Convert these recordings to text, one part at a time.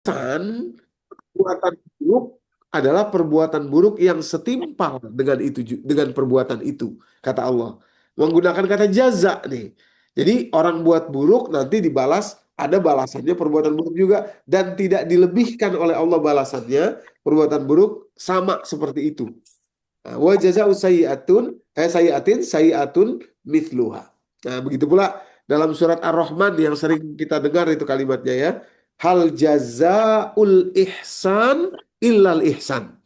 San, perbuatan buruk adalah perbuatan buruk yang setimpal dengan dengan perbuatan itu, kata Allah. Menggunakan kata jaza nih. Jadi orang buat buruk nanti dibalas, ada balasannya perbuatan buruk juga, dan tidak dilebihkan oleh Allah balasannya perbuatan buruk sama seperti itu. Nah, wa jazaa'u sayyi'atin mithluha. Nah, begitu pula dalam surat Ar-Rahman yang sering kita dengar itu kalimatnya ya. Hal jazaa'ul ihsan illal ihsan.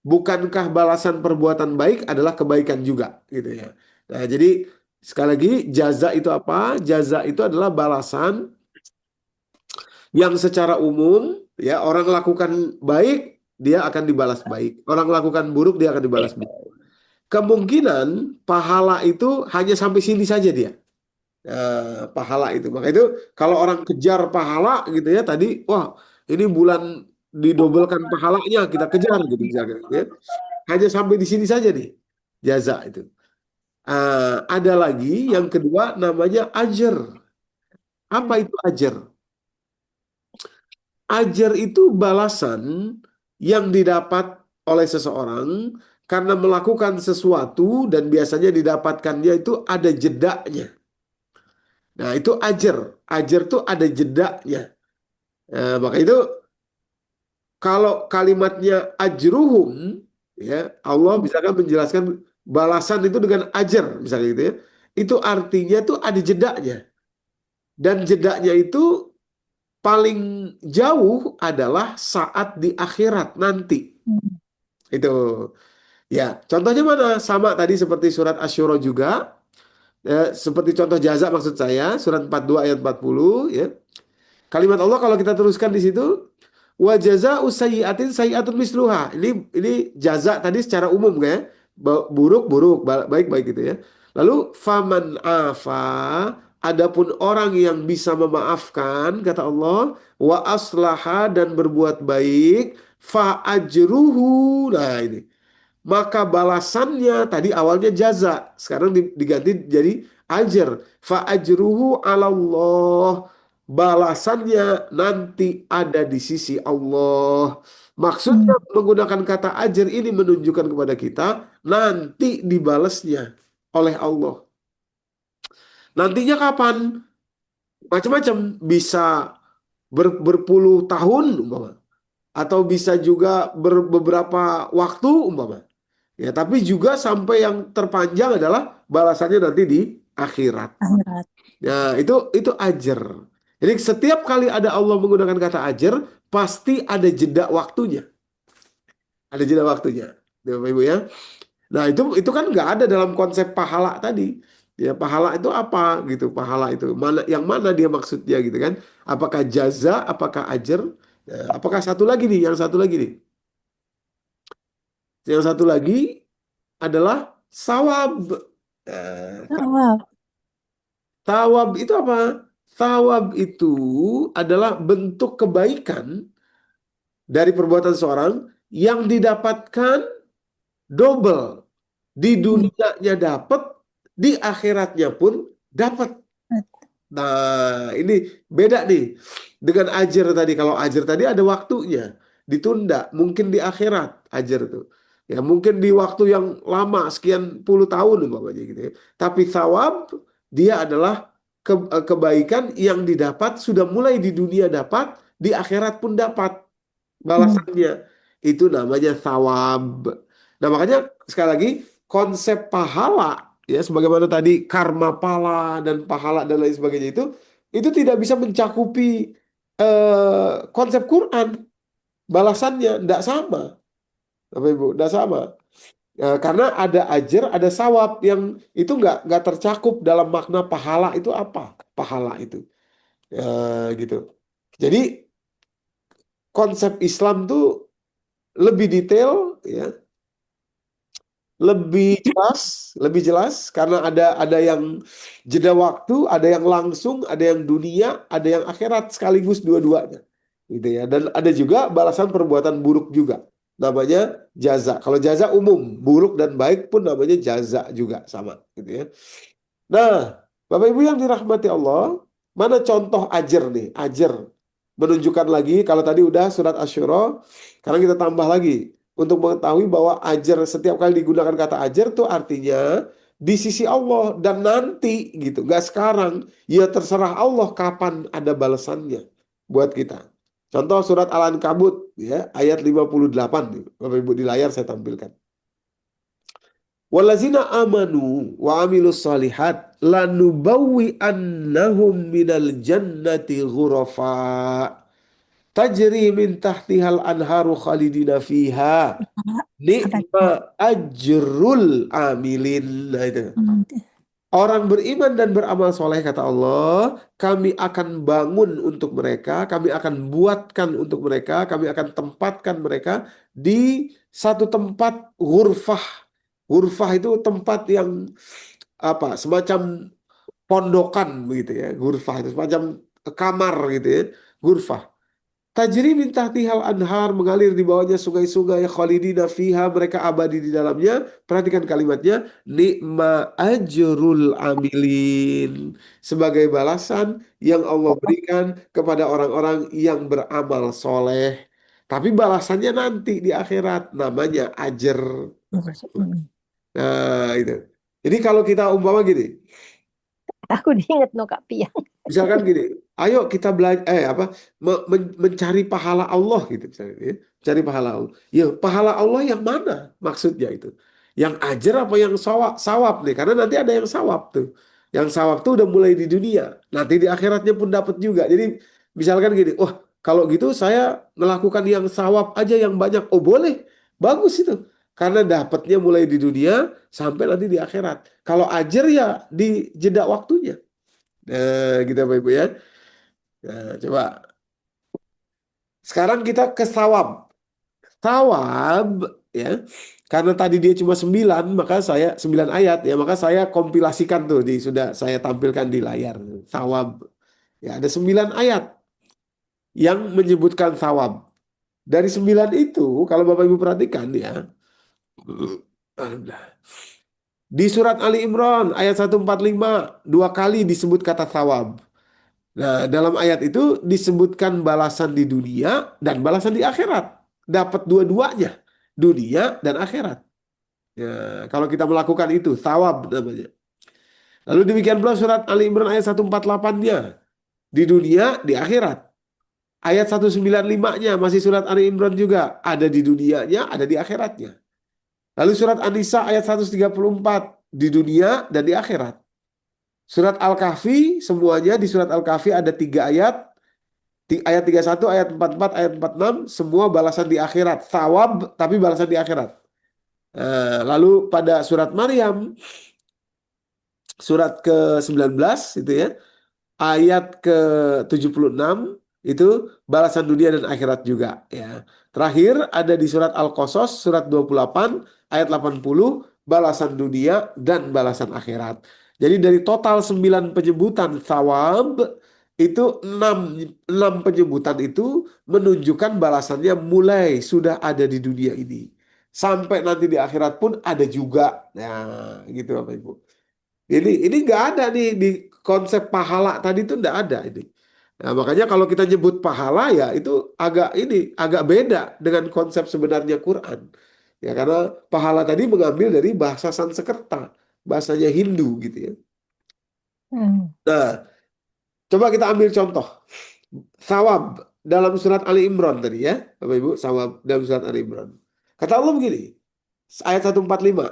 Bukankah balasan perbuatan baik adalah kebaikan juga gitu ya. Nah, jadi sekali lagi jaza itu apa? Jaza itu adalah balasan yang secara umum ya orang lakukan baik dia akan dibalas baik. Orang lakukan buruk dia akan dibalas buruk. Kemungkinan pahala itu hanya sampai sini saja dia. Pahala itu. Maka itu kalau orang kejar pahala gitu ya tadi, wah ini bulan didobelkan pahalanya kita kejar gitu misalnya. Ya. Hanya sampai di sini saja nih jaza itu. Ada lagi yang kedua namanya ajar. Apa itu ajar? Ajar itu balasan yang didapat oleh seseorang karena melakukan sesuatu dan biasanya didapatkannya itu ada jedanya. Nah, itu ajar. Ajar tuh ada jedanya. Maka itu kalau kalimatnya ajruhum ya, Allah misalkan menjelaskan balasan itu dengan ajar misalnya gitu ya. Itu artinya tuh ada jedanya. Dan jedanya itu paling jauh adalah saat di akhirat nanti. Itu. Ya, contohnya mana? Sama tadi seperti surat Asy-Syura juga. Seperti contoh jaza maksud saya, surat 42 ayat 40 ya. Kalimat Allah kalau kita teruskan di situ, wa jazaa'u sayyi'atin sayyi'atun misluha. Ini jaza tadi secara umum kayak buruk buruk, baik baik gitu ya. Lalu faman afa, adapun orang yang bisa memaafkan kata Allah, wa aslaha dan berbuat baik, fa ajruhu. Nah, ini maka balasannya tadi awalnya jaza, sekarang diganti jadi ajar. Fa ajruhu 'alallah. Balasannya nanti ada di sisi Allah. Maksudnya menggunakan kata ajar ini menunjukkan kepada kita nanti dibalasnya oleh Allah. Nantinya kapan? Macam-macam, bisa berpuluh tahun umpama, atau bisa juga beberapa waktu umpama. Ya, tapi juga sampai yang terpanjang adalah balasannya nanti di akhirat. Akhirat. Ya, itu ajar. Jadi setiap kali ada Allah menggunakan kata ajar, pasti ada jeda waktunya. Ada jeda waktunya. Ya, Bapak Ibu ya. Nah, itu kan nggak ada dalam konsep pahala tadi. Ya, pahala itu apa gitu? Pahala itu mana yang mana dia maksudnya gitu kan? Apakah jaza, apakah ajar? Ya, apakah satu lagi nih, yang satu lagi nih. Yang satu lagi adalah sawab. Nah, Wow. Tawab itu apa? Tawab itu adalah bentuk kebaikan dari perbuatan seorang yang didapatkan double. Di dunianya dapat, di akhiratnya pun dapat. Nah, ini beda nih dengan ajar tadi. Kalau ajar tadi ada waktunya, ditunda, mungkin di akhirat ajar tuh. Ya, mungkin di waktu yang lama, sekian puluh tahun umpamanya gitu ya. Tapi thawab dia adalah kebaikan yang didapat sudah mulai di dunia dapat, di akhirat pun dapat balasannya. Itu namanya thawab. Nah, makanya sekali lagi konsep pahala ya sebagaimana tadi karma pala dan pahala dan lain sebagainya itu tidak bisa mencakupi konsep Quran. Balasannya tidak sama, Bapak Ibu, tidak sama. Karena ada ajar, ada sawab yang itu nggak tercakup dalam makna pahala itu apa? Pahala itu, gitu. Jadi konsep Islam tuh lebih detail, ya, lebih jelas karena ada yang jeda waktu, ada yang langsung, ada yang dunia, ada yang akhirat sekaligus dua-duanya. Gitu ya. Dan ada juga balasan perbuatan buruk juga. Namanya jaza. Kalau jaza umum, buruk dan baik pun namanya jaza juga sama gitu ya. Nah, Bapak Ibu yang dirahmati Allah, mana contoh ajar nih? Ajar. menunjukkan lagi kalau tadi udah surat Asy-Syura, sekarang kita tambah lagi untuk mengetahui bahwa ajar setiap kali digunakan kata ajar tuh artinya di sisi Allah dan nanti gitu, nggak sekarang. Ya terserah Allah kapan ada balasannya buat kita. Contoh surat Al-Ankabut ya ayat 58 nih. Bapak Ibu di layar saya tampilkan. Walazina amanu wa amilus salihat lanubawwi annahum minal jannati ghurafa tajri min tahtihal anharu khalidina fiha Apa itu? ni'ma ajrul amilin. Nah, itu. Hmm. Orang beriman dan beramal soleh kata Allah, kami akan bangun untuk mereka, kami akan buatkan untuk mereka, kami akan tempatkan mereka di satu tempat ghurfah. Ghurfah itu tempat yang apa? Semacam pondokan begitu ya. Ghurfah itu semacam kamar gitu ya. Ghurfah. Tajri min tahtihal anhar mengalir di bawahnya sungai-sungai khalidina fiha mereka abadi di dalamnya. Perhatikan kalimatnya nikma ajrul amilin sebagai balasan yang Allah berikan kepada orang-orang yang beramal soleh. Tapi balasannya nanti di akhirat namanya ajar. Hmm. Nah, itu. Jadi kalau kita umpama gini, Aku diinget no Kak Pia. misalkan gini, ayo kita belajar apa mencari pahala Allah gitu misalnya ya. Cari pahala Allah. Ya, pahala Allah yang mana maksudnya itu? Yang ajar apa yang sawab? Sawab nih, karena nanti ada yang sawab tuh. Yang sawab tuh udah mulai di dunia. Nanti di akhiratnya pun dapat juga. Jadi misalkan gini, wah, kalau gitu saya melakukan yang sawab aja yang banyak. Oh, boleh. Bagus itu. Karena dapatnya mulai di dunia sampai nanti di akhirat. Kalau ajar ya di jeda waktunya. Nah, gitu Bapak Ibu ya. Nah, coba. Sekarang kita ke sawab. Sawab ya. Karena tadi dia cuma 9, maka saya 9 ayat ya, maka saya kompilasikan tuh sudah saya tampilkan di layar. Sawab. Ya, ada 9 ayat yang menyebutkan sawab. Dari 9 itu, kalau Bapak Ibu perhatikan ya, di surat Ali Imran ayat 145 dua kali disebut kata sawab. Nah, dalam ayat itu disebutkan balasan di dunia dan balasan di akhirat. Dapat dua-duanya, dunia dan akhirat. Ya, kalau kita melakukan itu, thawab namanya. Lalu demikian pula surat Ali Imran ayat 148-nya. Di dunia, di akhirat. Ayat 195-nya masih surat Ali Imran juga. Ada di dunianya, ada di akhiratnya. Lalu surat An-Nisa ayat 134. Di dunia dan di akhirat. Surat Al-Kahfi, semuanya di surat Al-Kahfi ada 3 ayat. Ayat 31, ayat 44, ayat 46, semua balasan di akhirat. Thawab, tapi balasan di akhirat. Lalu pada surat Maryam, surat ke-19, itu ya, ayat ke-76, itu balasan dunia dan akhirat juga. Ya. Terakhir ada di surat Al-Qasas, surat 28, ayat 80, balasan dunia dan balasan akhirat. Jadi dari total 9 penyebutan thawab, itu 6 penyebutan itu menunjukkan balasannya mulai sudah ada di dunia ini. Sampai nanti di akhirat pun ada juga. Nah, gitu Bapak Ibu. Ini nggak ada nih di konsep pahala tadi itu nggak ada ini. Nah, makanya kalau kita nyebut pahala ya itu agak beda dengan konsep sebenarnya Quran. Ya karena pahala tadi mengambil dari bahasa Sanskerta, bahasanya Hindu gitu ya. Hmm. Nah, coba kita ambil contoh. Sawab dalam surat Ali Imran tadi ya, Bapak Ibu, sawab dalam surat Ali Imran. Kata Allah begini, ayat 145.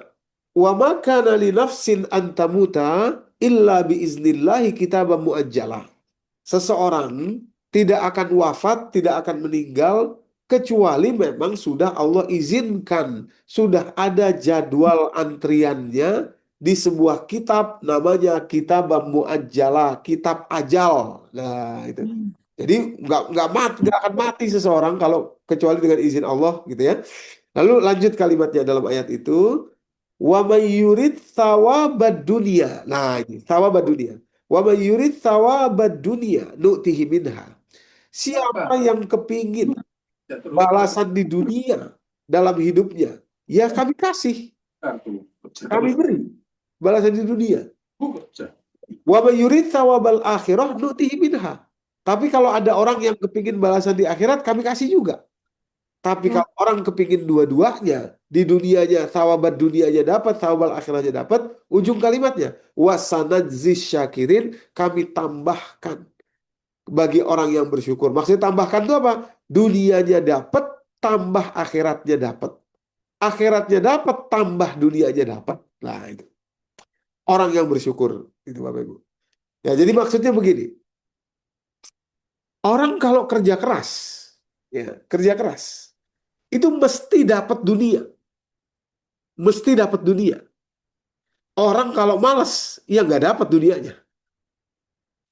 Wa ma kana li nafsin an tamuta illa biiznillahi kitaban muajjalah. Seseorang tidak akan wafat, tidak akan meninggal kecuali memang sudah Allah izinkan, sudah ada jadwal antriannya di sebuah kitab namanya kitab muajjalah, kitab ajal. Nah, itu. Hmm. Jadi nggak akan mati seseorang kalau kecuali dengan izin Allah gitu ya. Lalu lanjut kalimatnya dalam ayat itu, wa may yurid thawabad dunya. Nah, ini thawabad dunya. Wa may yurid thawabad dunya nu'tihi minha. Siapa yang kepingin balasan di dunia dalam hidupnya, ya kami kasih, kami beri balasan di dunia. Wa may yurid thawabal akhirah nu'tihi minha. Tapi kalau ada orang yang kepingin balasan di akhirat, kami kasih juga. Tapi Hmm. kalau orang kepingin dua-duanya, di dunianya, thawabat dunianya dapat, thawabat akhiratnya dapat, ujung kalimatnya, wasanadzis syakirin, kami tambahkan bagi orang yang bersyukur. Maksudnya tambahkan itu apa? Dunianya dapat, tambah akhiratnya dapat. Akhiratnya dapat, tambah dunianya dapat. Nah, itu. Orang yang bersyukur. Itu Bapak Ibu. Ya, jadi maksudnya begini. Orang kalau kerja keras, ya, kerja keras, itu mesti dapat dunia. Mesti dapat dunia. Orang kalau malas, ya nggak dapat dunianya.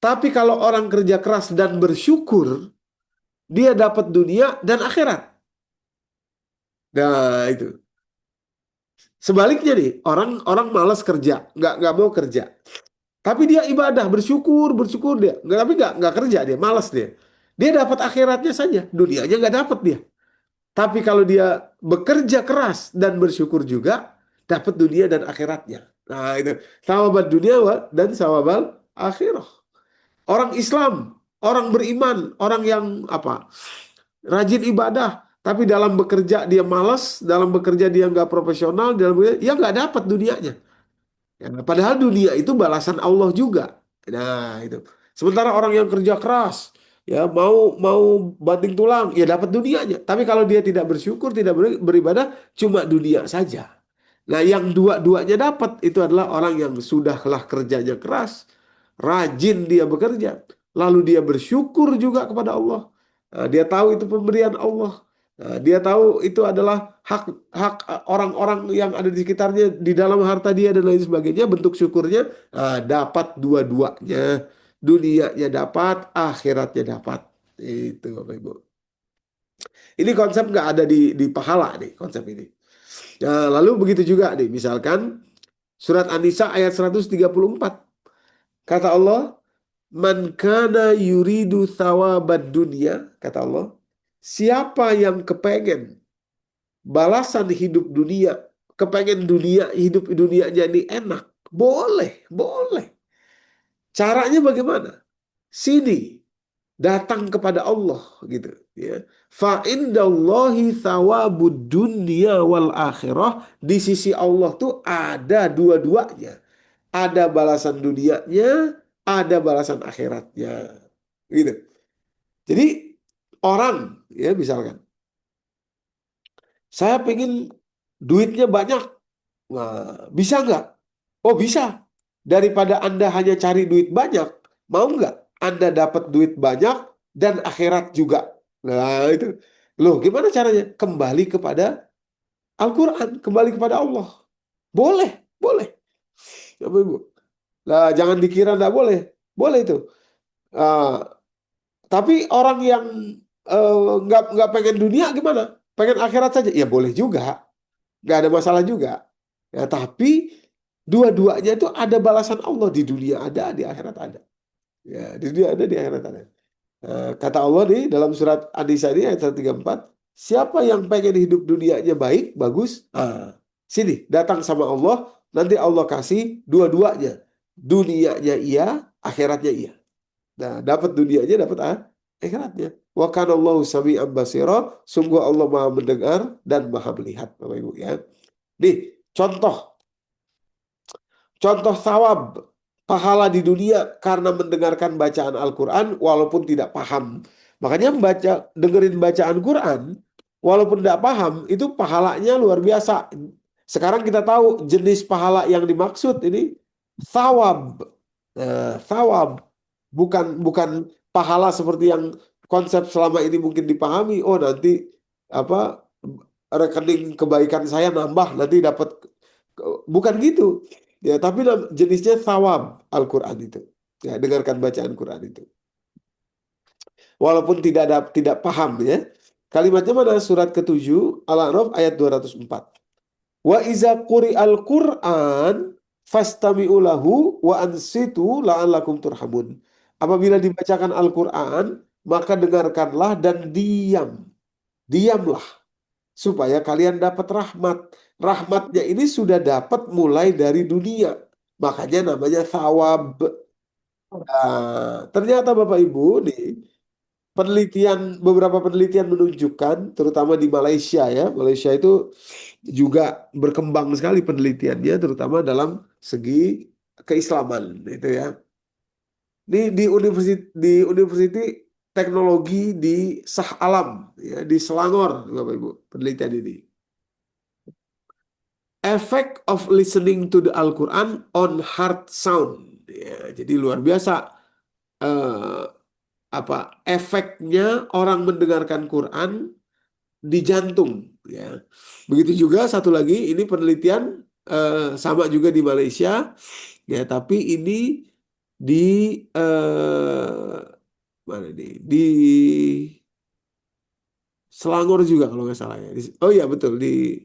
Tapi kalau orang kerja keras dan bersyukur, dia dapat dunia dan akhirat. Nah, itu. Sebaliknya nih, orang malas kerja, nggak mau kerja. Tapi dia ibadah, bersyukur, bersyukur dia. Tapi nggak kerja dia, malas dia. Dia dapat akhiratnya saja, dunianya nggak dapat dia. Tapi kalau dia bekerja keras dan bersyukur juga, dapat dunia dan akhiratnya. Nah, itu. Sawabat dunia dan sawabal akhirah. Orang Islam, orang beriman, orang yang apa? Rajin ibadah, tapi dalam bekerja dia malas, dalam bekerja dia nggak profesional, dalam bekerja, ya nggak dapat dunianya. Ya, padahal dunia itu balasan Allah juga. Nah, itu. Sementara orang yang kerja keras, ya mau mau banting tulang, ya dapat dunianya. Tapi kalau dia tidak bersyukur, tidak beribadah, cuma dunia saja. Nah, yang dua-duanya dapat itu adalah orang yang sudahlah kerjanya keras, rajin dia bekerja, lalu dia bersyukur juga kepada Allah. Nah, dia tahu itu pemberian Allah. Nah, dia tahu itu adalah hak hak orang-orang yang ada di sekitarnya di dalam harta dia dan lain sebagainya. Bentuk syukurnya dapat dua-duanya, dunianya dapat, akhiratnya dapat. Itu Bapak Ibu. Ini konsep nggak ada di pahala nih konsep ini. Nah, lalu begitu juga nih, misalkan surat An-Nisa ayat 134. Kata Allah, "Man kana yuridu thawabad dunya," kata Allah, siapa yang kepengen balasan hidup dunia, kepengen dunia, hidup dunia jadi enak, boleh, boleh. Caranya bagaimana? Sini, datang kepada Allah gitu ya. Fa indallahi thawabud dunya wal akhirah, di sisi Allah tuh ada dua-duanya. Ada balasan dunianya, ada balasan akhiratnya. Gitu. Jadi orang ya misalkan saya pengen duitnya banyak. Wah, bisa nggak? Oh bisa. Daripada Anda hanya cari duit banyak, mau nggak Anda dapat duit banyak dan akhirat juga? Nah itu. Loh gimana caranya? Kembali kepada Al-Quran, kembali kepada Allah. Boleh, boleh. Bapak Ibu. Nah, jangan dikira nggak boleh. Boleh itu. Ah, tapi orang yang nggak pengen dunia gimana? Pengen akhirat saja? Ya boleh juga. Nggak ada masalah juga. Ya, tapi dua-duanya itu ada balasan Allah, di dunia ada, di akhirat ada. Ya, di dunia ada, di akhirat ada. Kata Allah nih dalam surat An-Nisa ini ayat 134, siapa yang pengen hidup dunianya baik, bagus, sini datang sama Allah, nanti Allah kasih dua-duanya. Dunianya iya, akhiratnya iya. Nah, dapat dunianya, dapat akhiratnya. Wa kana Allahu sami'an basira, sungguh Allah Maha mendengar dan Maha melihat, Bapak Ibu ya. Nih, contoh contoh thawab pahala di dunia karena mendengarkan bacaan Al-Quran walaupun tidak paham. Makanya dengerin bacaan Quran walaupun tidak paham itu pahalanya luar biasa. Sekarang kita tahu jenis pahala yang dimaksud ini thawab. Thawab bukan bukan pahala seperti yang konsep selama ini mungkin dipahami. Oh nanti apa rekening kebaikan saya nambah nanti dapat, bukan gitu. Ya, tapi jenisnya thawab Al-Quran itu. Ya, dengarkan bacaan Quran itu. Walaupun tidak paham ya. Kalimatnya mana? Surat ke-7 Al-A'raf ayat 204. Wa iza quri'al Qur'an fastami'u lahu wa ansitu la'allakum turhamun. Apabila dibacakan Al-Quran, maka dengarkanlah dan diam. Diamlah supaya kalian dapat rahmat. Rahmatnya ini sudah dapat mulai dari dunia. Makanya namanya thawab. Ternyata Bapak Ibu nih, beberapa penelitian menunjukkan, terutama di Malaysia ya, Malaysia itu juga berkembang sekali penelitiannya, terutama dalam segi keislaman itu ya. Ini di University Teknologi di Shah Alam ya, di Selangor, Bapak Ibu, penelitian ini. Effect of listening to the Al-Quran on heart sound. Ya, jadi luar biasa eh, apa efeknya orang mendengarkan Quran di jantung. Ya, begitu juga satu lagi ini penelitian sama juga di Malaysia. Ya, tapi ini di mana nih? Di Selangor juga kalau nggak salah ya. Oh iya betul di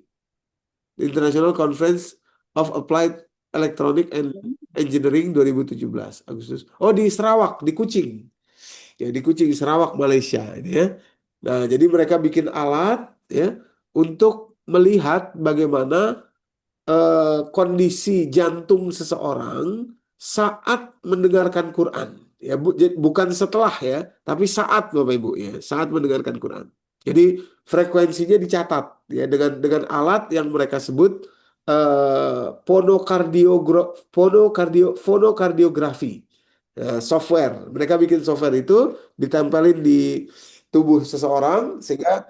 International Conference of Applied Electronic and Engineering 2017 Agustus. Oh di Sarawak, di Kuching. Ya di Kuching, Sarawak, Malaysia ini ya. Nah, jadi mereka bikin alat ya untuk melihat bagaimana kondisi jantung seseorang saat mendengarkan Quran. Ya, bukan setelah ya, tapi saat Bapak Ibu ya, saat mendengarkan Quran. Jadi frekuensinya dicatat ya dengan alat yang mereka sebut fonokardiografi. Software. Mereka bikin software itu ditempelin di tubuh seseorang sehingga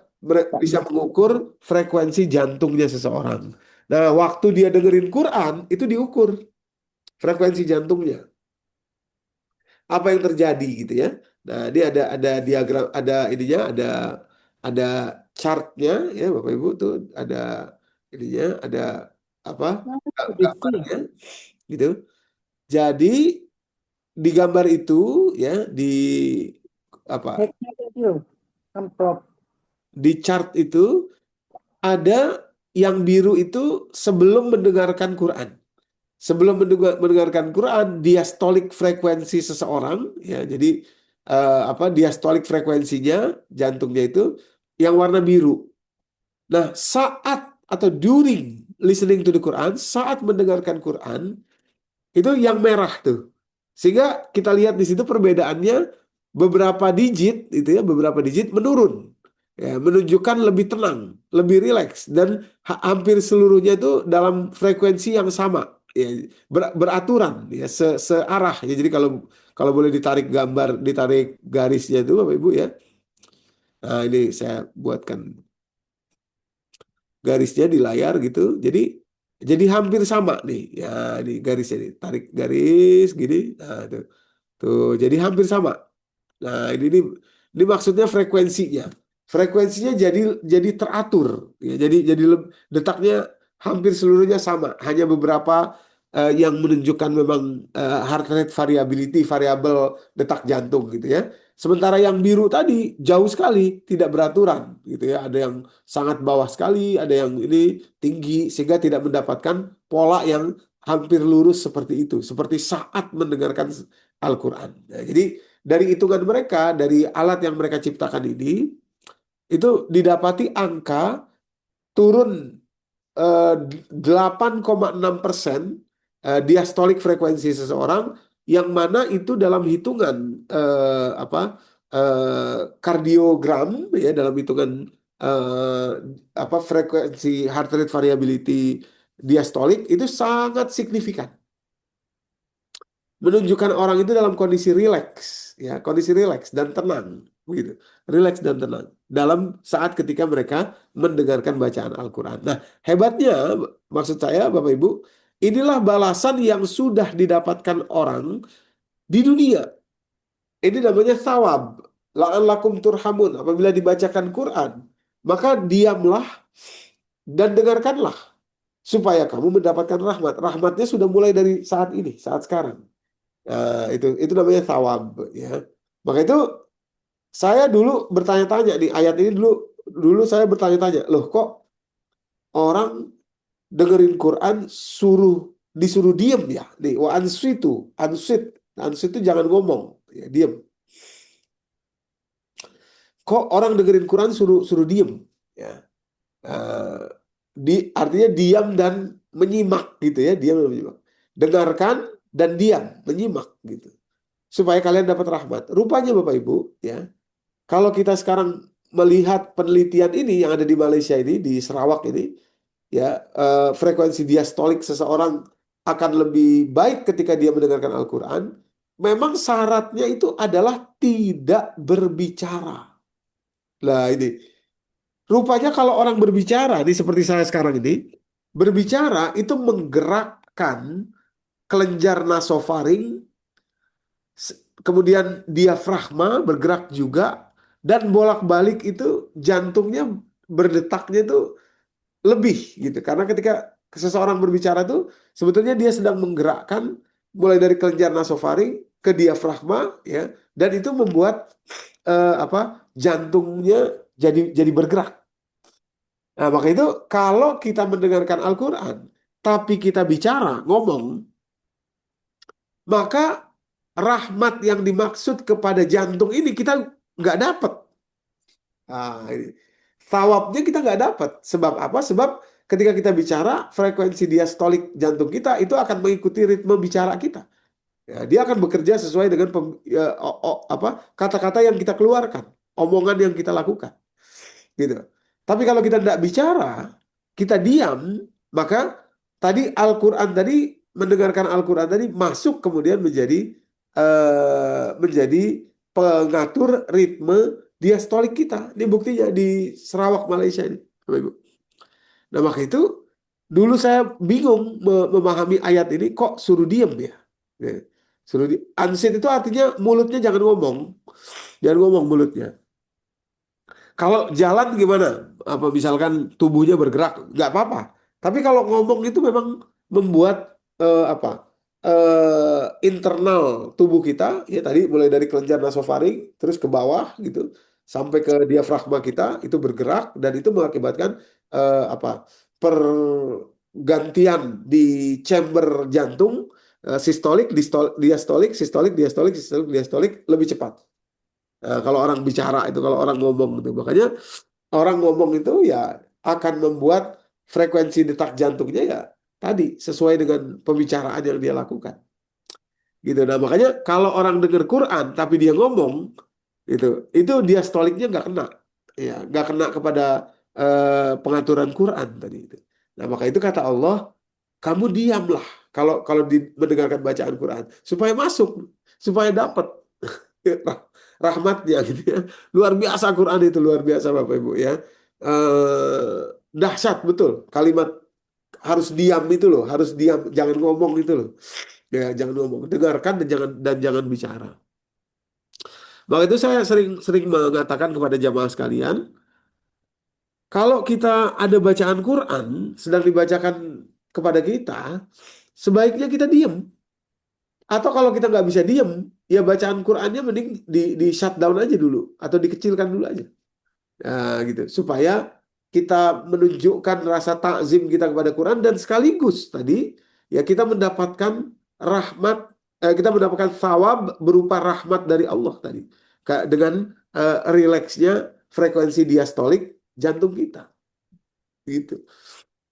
bisa mengukur frekuensi jantungnya seseorang. Nah, waktu dia dengerin Quran itu diukur frekuensi jantungnya. Apa yang terjadi gitu ya. Nah, dia ada diagram, ada ininya, ada chartnya ya Bapak Ibu tuh ada ininya, ada apa gambarnya gitu. Jadi di gambar itu ya apa di chart itu ada yang biru itu sebelum mendengarkan Quran. Sebelum mendengarkan Quran, diastolik frekuensi seseorang, ya, jadi apa diastolik frekuensinya jantungnya itu yang warna biru. Nah, saat atau during listening to the Quran, saat mendengarkan Quran, itu yang merah tuh. Sehingga kita lihat di situ perbedaannya beberapa digit itu ya, beberapa digit menurun. Ya, menunjukkan lebih tenang, lebih rileks dan hampir seluruhnya itu dalam frekuensi yang sama. Ya, beraturan ya, searah ya. Jadi kalau kalau boleh ditarik gambar, ditarik garisnya itu Bapak Ibu ya. Nah, ini saya buatkan garisnya di layar gitu. Jadi hampir sama nih. Ya, ini garisnya nih. Tarik garis gini. Nah, tuh, jadi hampir sama. Nah, ini maksudnya frekuensinya. Frekuensinya jadi teratur ya. Jadi detaknya hampir seluruhnya sama. Hanya beberapa yang menunjukkan memang heart rate variability, variabel detak jantung gitu ya. Sementara yang biru tadi jauh sekali, tidak beraturan gitu ya. Ada yang sangat bawah sekali, ada yang ini tinggi sehingga tidak mendapatkan pola yang hampir lurus seperti itu, seperti saat mendengarkan Al-Quran. Nah, jadi dari hitungan mereka, dari alat yang mereka ciptakan ini, itu didapati angka turun 8,6% diastolik frekuensi seseorang, yang mana itu dalam hitungan apa kardiogram ya, dalam hitungan eh, apa frekuensi heart rate variability diastolik itu sangat signifikan, menunjukkan orang itu dalam kondisi rileks ya, kondisi rileks dan tenang begitu, rileks dan tenang dalam saat ketika mereka mendengarkan bacaan Al-Quran. Nah, hebatnya maksud saya Bapak Ibu, inilah balasan yang sudah didapatkan orang di dunia. Ini namanya thawab, la'allakum turhamun. Apabila dibacakan Quran, maka diamlah dan dengarkanlah supaya kamu mendapatkan rahmat. Rahmatnya sudah mulai dari saat ini, saat sekarang. Nah, itu namanya thawab ya. Maka itu saya dulu bertanya-tanya di ayat ini, dulu dulu saya bertanya-tanya, loh kok orang dengerin Quran disuruh diem ya? Nih, wa ansitu, ansit, ansit itu jangan ngomong, ya diem. Kok orang dengerin Quran suruh suruh diem? Ya, eh, artinya diam dan menyimak gitu ya, diam dan menyimak. Dengarkan dan diam, menyimak gitu. supaya kalian dapat rahmat. Rupanya Bapak Ibu, ya, kalau kita sekarang melihat penelitian ini yang ada di Malaysia ini, di Sarawak ini, ya, frekuensi diastolik seseorang akan lebih baik ketika dia mendengarkan Al-Quran. Memang syaratnya itu adalah tidak berbicara. Lah ini, rupanya kalau orang berbicara, ini seperti saya sekarang ini, berbicara itu menggerakkan kelenjar nasofaring, kemudian diafragma bergerak juga, dan bolak-balik itu jantungnya berdetaknya itu lebih gitu. Karena ketika seseorang berbicara tuh sebetulnya dia sedang menggerakkan mulai dari kelenjar nasofaring ke diafragma, ya, dan itu membuat apa, jantungnya jadi bergerak. Nah, maka itu kalau kita mendengarkan Al-Quran tapi kita bicara, ngomong, maka rahmat yang dimaksud kepada jantung ini kita nggak dapat. Nah, ini. Thawabnya kita nggak dapat. Sebab apa? Sebab ketika kita bicara, frekuensi diastolik jantung kita itu akan mengikuti ritme bicara kita. Ya, dia akan bekerja sesuai dengan apa, kata-kata yang kita keluarkan, omongan yang kita lakukan, gitu. Tapi kalau kita tidak bicara, kita diam, maka tadi Al-Quran tadi, mendengarkan Al-Quran tadi masuk kemudian menjadi pengatur ritme diastolik kita. Ini buktinya di Sarawak, Malaysia ini, Bapak Ibu. Nah, maka itu dulu saya bingung memahami ayat ini, kok suruh diem ya. Ya. Suruh ansit itu artinya mulutnya jangan ngomong. Jangan ngomong mulutnya. Kalau jalan gimana? Apa misalkan tubuhnya bergerak, nggak apa-apa. Tapi kalau ngomong itu memang membuat apa? Internal tubuh kita, ya tadi mulai dari kelenjar nasofaring terus ke bawah gitu sampai ke diafragma kita itu bergerak dan itu mengakibatkan apa? Pergantian di chamber jantung, sistolik, diastolik, sistolik, diastolik, sistolik, diastolik lebih cepat. Kalau orang bicara itu, kalau orang ngomong itu, makanya orang ngomong itu ya akan membuat frekuensi detak jantungnya ya tadi sesuai dengan pembicaraan yang dia lakukan. Gitu. Nah, makanya kalau orang dengar Quran tapi dia ngomong itu diastoliknya nggak kena, ya nggak kena kepada pengaturan Quran tadi itu. Nah, maka itu kata Allah, kamu diamlah kalau kalau mendengarkan bacaan Quran supaya masuk, supaya dapat rahmatnya gitu ya. Luar biasa Quran itu, luar biasa Bapak Ibu ya. Dahsyat betul kalimat harus diam itu loh, harus diam, jangan ngomong itu loh. Ya, jangan ngomong, dengarkan dan jangan bicara. Maka itu saya sering mengatakan kepada jamaah sekalian, kalau kita ada bacaan Quran sedang dibacakan kepada kita, sebaiknya kita diam. Atau kalau kita nggak bisa diem, ya bacaan Qurannya mending di shutdown aja dulu atau dikecilkan dulu aja. Nah, gitu. Supaya kita menunjukkan rasa takzim kita kepada Quran dan sekaligus tadi ya kita mendapatkan rahmat, kita mendapatkan thawab berupa rahmat dari Allah tadi. Dengan rileksnya frekuensi diastolik jantung kita. Gitu.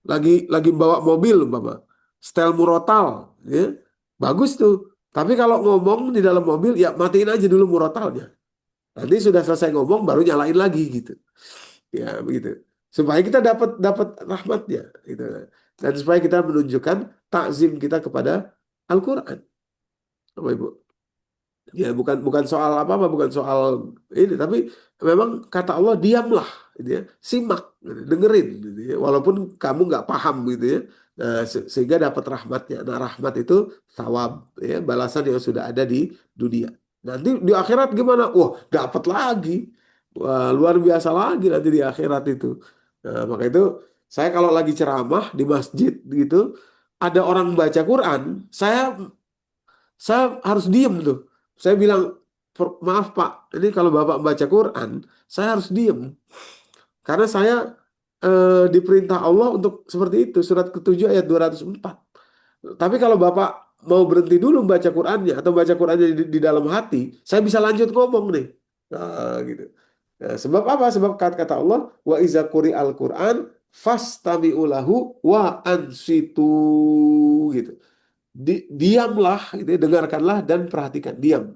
Lagi bawa mobil Bapak, setel murotal, ya. Bagus tuh. Tapi kalau ngomong di dalam mobil ya matiin aja dulu murotalnya. Nanti sudah selesai ngomong baru nyalain lagi gitu. Ya begitu. Supaya kita dapat dapat rahmatnya gitu. Dan supaya kita menunjukkan takzim kita kepada Al-Qur'an. Bapak Ibu. Ya bukan bukan soal apa-apa, bukan soal ini, tapi memang kata Allah diamlah, gitu ya, simak, gitu, dengerin, gitu ya, walaupun kamu nggak paham gitu ya. Nah, sehingga dapat rahmatnya. Nah, rahmat itu thawab, ya, balasan yang sudah ada di dunia. Nanti di akhirat gimana? Wah, dapat lagi. Wah, luar biasa lagi nanti di akhirat itu. Nah, maka itu saya kalau lagi ceramah di masjid gitu, ada orang baca Quran, saya harus diem tuh. Saya bilang, Maaf Pak, ini kalau Bapak baca Quran, saya harus diem. Karena saya diperintah Allah untuk seperti itu. Surat ke-7 ayat 204. Tapi kalau Bapak mau berhenti dulu baca Qurannya, atau baca Qurannya di dalam hati, saya bisa lanjut ngomong nih. Nah, gitu. Nah, sebab apa? Sebab kata Allah, wa iza quri al-Quran, fastami'u lahu wa ansitu. Gitu. Diamlah, gitu ya, dengarkanlah dan perhatikan, diam.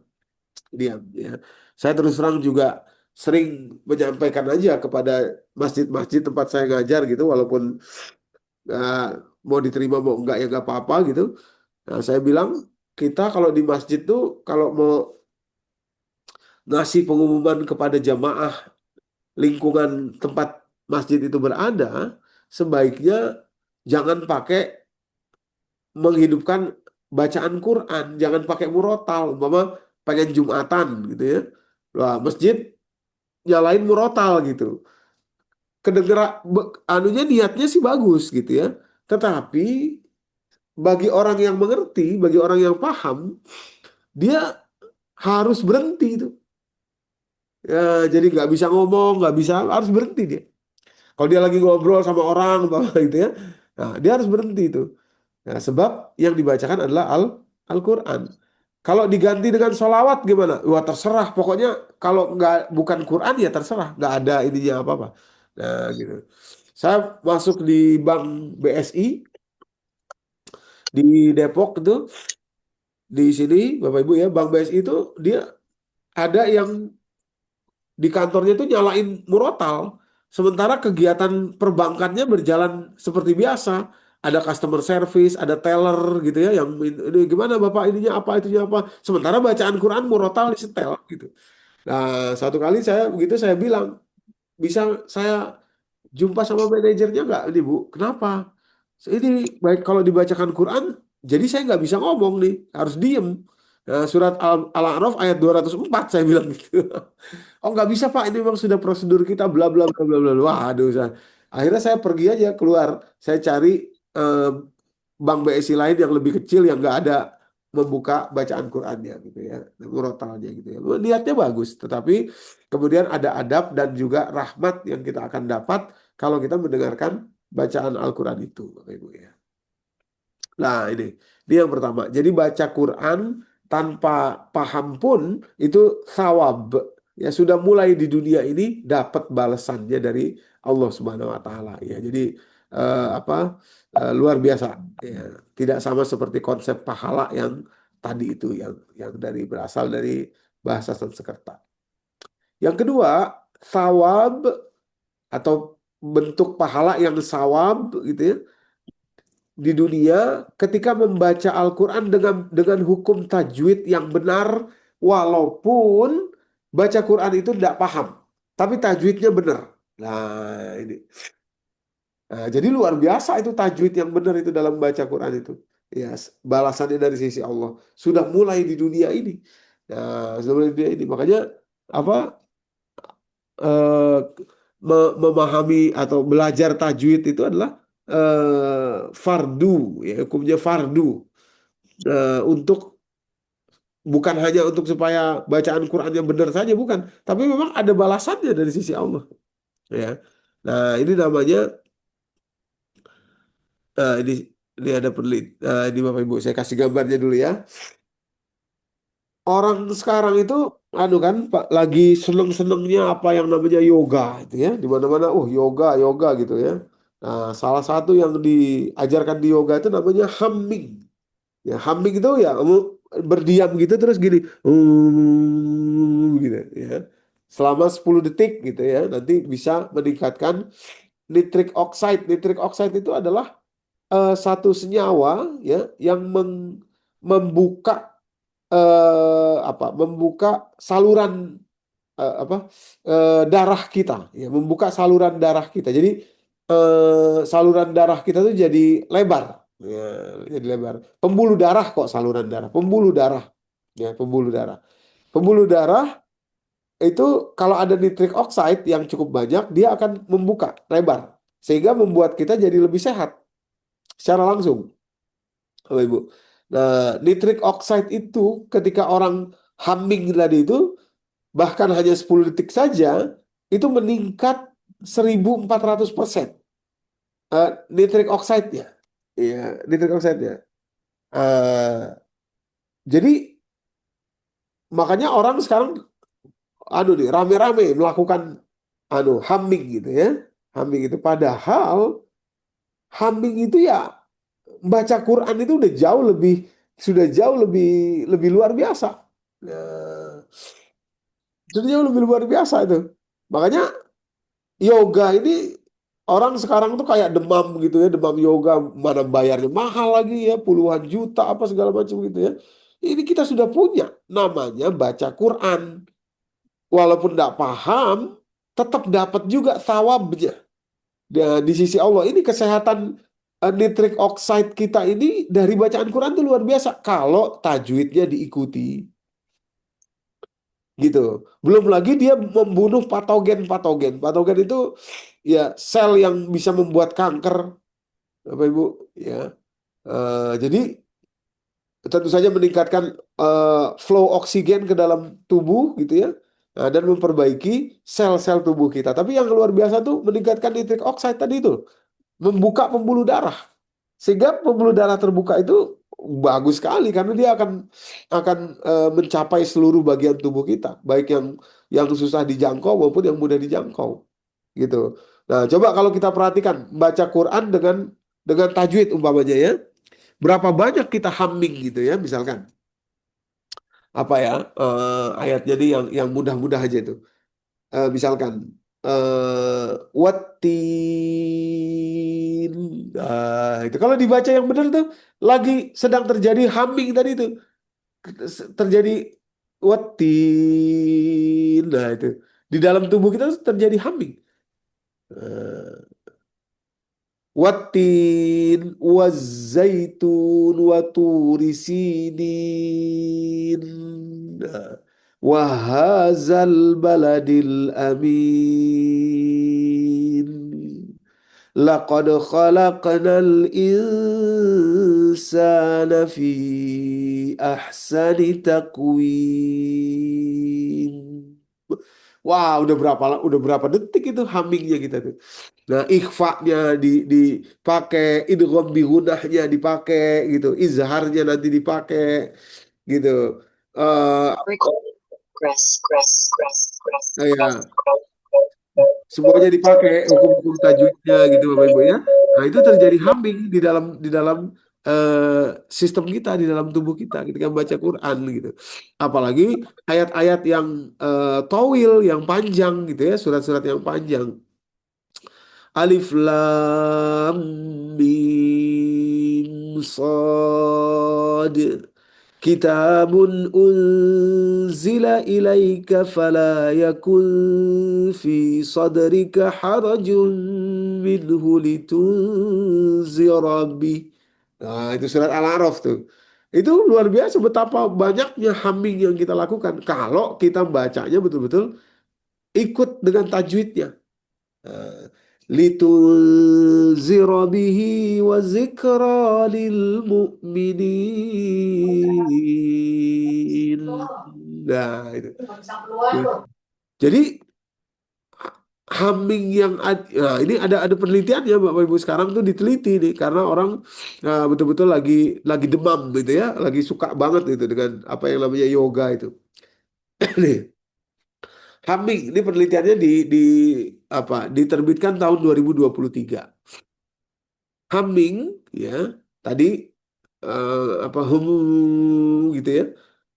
diam ya. Saya terus terang juga sering menyampaikan aja kepada masjid-masjid tempat saya ngajar gitu, walaupun eh, mau diterima mau enggak ya enggak apa-apa gitu. Nah, saya bilang kita kalau di masjid tuh kalau mau ngasih pengumuman kepada jamaah lingkungan tempat masjid itu berada, sebaiknya jangan pakai menghidupkan bacaan Quran, jangan pakai murotal, umpama pengen Jumatan gitu ya. Wah, masjid nyalain murotal gitu. Kedengeran anunya niatnya sih bagus gitu ya. Tetapi bagi orang yang mengerti, bagi orang yang paham, dia harus berhenti itu. Ya, jadi nggak bisa ngomong, nggak bisa, harus berhenti dia. Kalau dia lagi ngobrol sama orang, bahwa gitu ya, nah, dia harus berhenti itu. Nah, sebab yang dibacakan adalah Al-Quran. Kalau diganti dengan sholawat gimana? Wah terserah, pokoknya kalau nggak bukan Quran ya terserah, nggak ada ininya apa-apa. Nah gitu. Saya masuk di Bank BSI di Depok itu, di sini Bapak Ibu ya, Bank BSI itu dia ada yang di kantornya itu nyalain murotal, sementara kegiatan perbankannya berjalan seperti biasa. Ada customer service, ada teller gitu ya, yang ini gimana Bapak ininya apa itunya apa. Sementara bacaan Quran murotal disetel gitu. Nah, satu kali saya begitu saya bilang, bisa saya jumpa sama manajernya nggak ini Bu? Kenapa? Ini baik kalau dibacakan Quran, jadi saya nggak bisa ngomong nih, harus diem. Nah, surat Al-A'raf ayat 204 saya bilang gitu. Oh nggak bisa Pak, ini memang sudah prosedur kita bla bla bla bla bla. Wah, aduh, akhirnya saya pergi aja keluar. Saya cari eh, bank BSI lain yang lebih kecil yang nggak ada membuka bacaan Qurannya gitu ya, murotalnya gitu ya. Niatnya bagus, tetapi kemudian ada adab dan juga rahmat yang kita akan dapat kalau kita mendengarkan bacaan Al-Quran itu, Bapak Ibu ya. Nah, ini yang pertama. Jadi baca Quran tanpa paham pun itu sawab. Ya sudah mulai di dunia ini dapat balasannya dari Allah Subhanahu wa taala ya. Jadi apa luar biasa ya. Tidak sama seperti konsep pahala yang tadi itu yang dari berasal dari bahasa Sanskerta. Yang kedua, sawab atau bentuk pahala yang sawab gitu ya di dunia ketika membaca Al-Quran dengan hukum tajwid yang benar, walaupun baca Quran itu tidak paham, tapi tajwidnya benar. Nah, ini. Nah, jadi luar biasa itu tajwid yang benar itu dalam baca Quran itu. Ya, balasannya dari sisi Allah sudah mulai di dunia ini. Nah, sudah mulai di dunia ini. Makanya apa eh, memahami atau belajar tajwid itu adalah fardu, ya hukumnya fardu. Untuk bukan hanya untuk supaya bacaan Qurannya benar saja bukan, tapi memang ada balasannya dari sisi Allah ya. Nah, ini namanya ini ada ini Bapak Ibu saya kasih gambarnya dulu ya. Orang sekarang itu anu kan Pak lagi seneng-senengnya apa yang namanya yoga itu ya, di mana-mana yoga yoga gitu ya. Nah, salah satu yang diajarkan di yoga itu namanya humming. Ya, humming itu ya kamu berdiam gitu terus gini. Gitu ya. Selama 10 detik gitu ya. Nanti bisa meningkatkan nitric oxide. Nitric oxide itu adalah satu senyawa ya yang membuka membuka saluran apa darah kita ya, membuka saluran darah kita. Jadi saluran darah kita tuh jadi lebar ya, jadi lebar. Pembuluh darah kok saluran darah, pembuluh darah ya, pembuluh darah itu kalau ada nitric oxide yang cukup banyak dia akan membuka lebar sehingga membuat kita jadi lebih sehat secara langsung, Bapak Ibu. Nah, nitric oxide itu ketika orang humming tadi itu bahkan hanya 10 detik saja itu meningkat 1.400% nitric oxide-nya. Iya, nitric oxide-nya. Eh, jadi makanya orang sekarang nih rame-rame melakukan humming gitu ya. Humming itu padahal humming itu ya baca Quran itu udah jauh lebih sudah jauh lebih lebih luar biasa. Nah, Itu jauh lebih luar biasa itu. Makanya yoga ini orang sekarang tuh kayak demam gitu ya, demam yoga, mana bayarnya mahal lagi ya, puluhan juta apa segala macam gitu ya. Ini kita sudah punya namanya baca Quran. Walaupun tidak paham, tetap dapat juga thawabnya. Di sisi Allah ini kesehatan nitric oxide kita ini dari bacaan Quran itu luar biasa kalau tajwidnya diikuti gitu. Belum lagi dia membunuh patogen-patogen. Patogen itu ya sel yang bisa membuat kanker, Bapak Ibu ya. Jadi tentu saja meningkatkan flow oksigen ke dalam tubuh gitu ya. Nah, dan memperbaiki sel-sel tubuh kita. Tapi yang luar biasa tuh meningkatkan nitric oxide tadi itu, membuka pembuluh darah. Sehingga pembuluh darah terbuka itu bagus sekali karena dia akan mencapai seluruh bagian tubuh kita, baik yang susah dijangkau maupun yang mudah dijangkau, gitu. Nah, coba kalau kita perhatikan baca Quran dengan tajwid umpamanya ya, berapa banyak kita humming gitu ya, misalkan apa ya ayat jadi yang mudah-mudah aja itu. Misalkan watin. Itu kalau dibaca yang benar tuh lagi sedang terjadi humming tadi itu terjadi watin. Nah itu di dalam tubuh kita terjadi humming. Eh, Watin wazaitun waturi sinin. Nah, wahazal baladil amin. Laqad khalaqnal insana fi ahsani taqwim. Wah, udah berapa detik itu hummingnya kita tuh. Nah, ikhfa'nya dipakai, idgham bihunahnya dipakai gitu, izharnya nanti dipakai gitu. Eh ya, semuanya dipakai hukum-hukum tajwidnya gitu Bapak Ibu ya. Nah, itu terjadi humming di dalam sistem kita, di dalam tubuh kita ketika membaca Quran gitu. Apalagi ayat-ayat yang tawil, yang panjang gitu ya, surat-surat yang panjang. Alif Lam Mim Sad. Kitabun unzila ilaika fala yakun fi sadrika harajun minhu litunzira bih. Nah, itu surat Al-A'raf tuh. Itu luar biasa betapa banyaknya humming yang kita lakukan kalau kita bacanya betul-betul ikut dengan tajwidnya. Nah, litunzira bihi wa zikra lil mu'minin. Nah, itu. Jadi humming nah, ini ada penelitian ya Bapak Ibu sekarang tuh diteliti nih karena orang betul-betul lagi demam gitu ya, lagi suka banget gitu dengan apa yang namanya yoga itu. Nih, humming ini penelitiannya di apa diterbitkan tahun 2023. Humming ya tadi apa gitu ya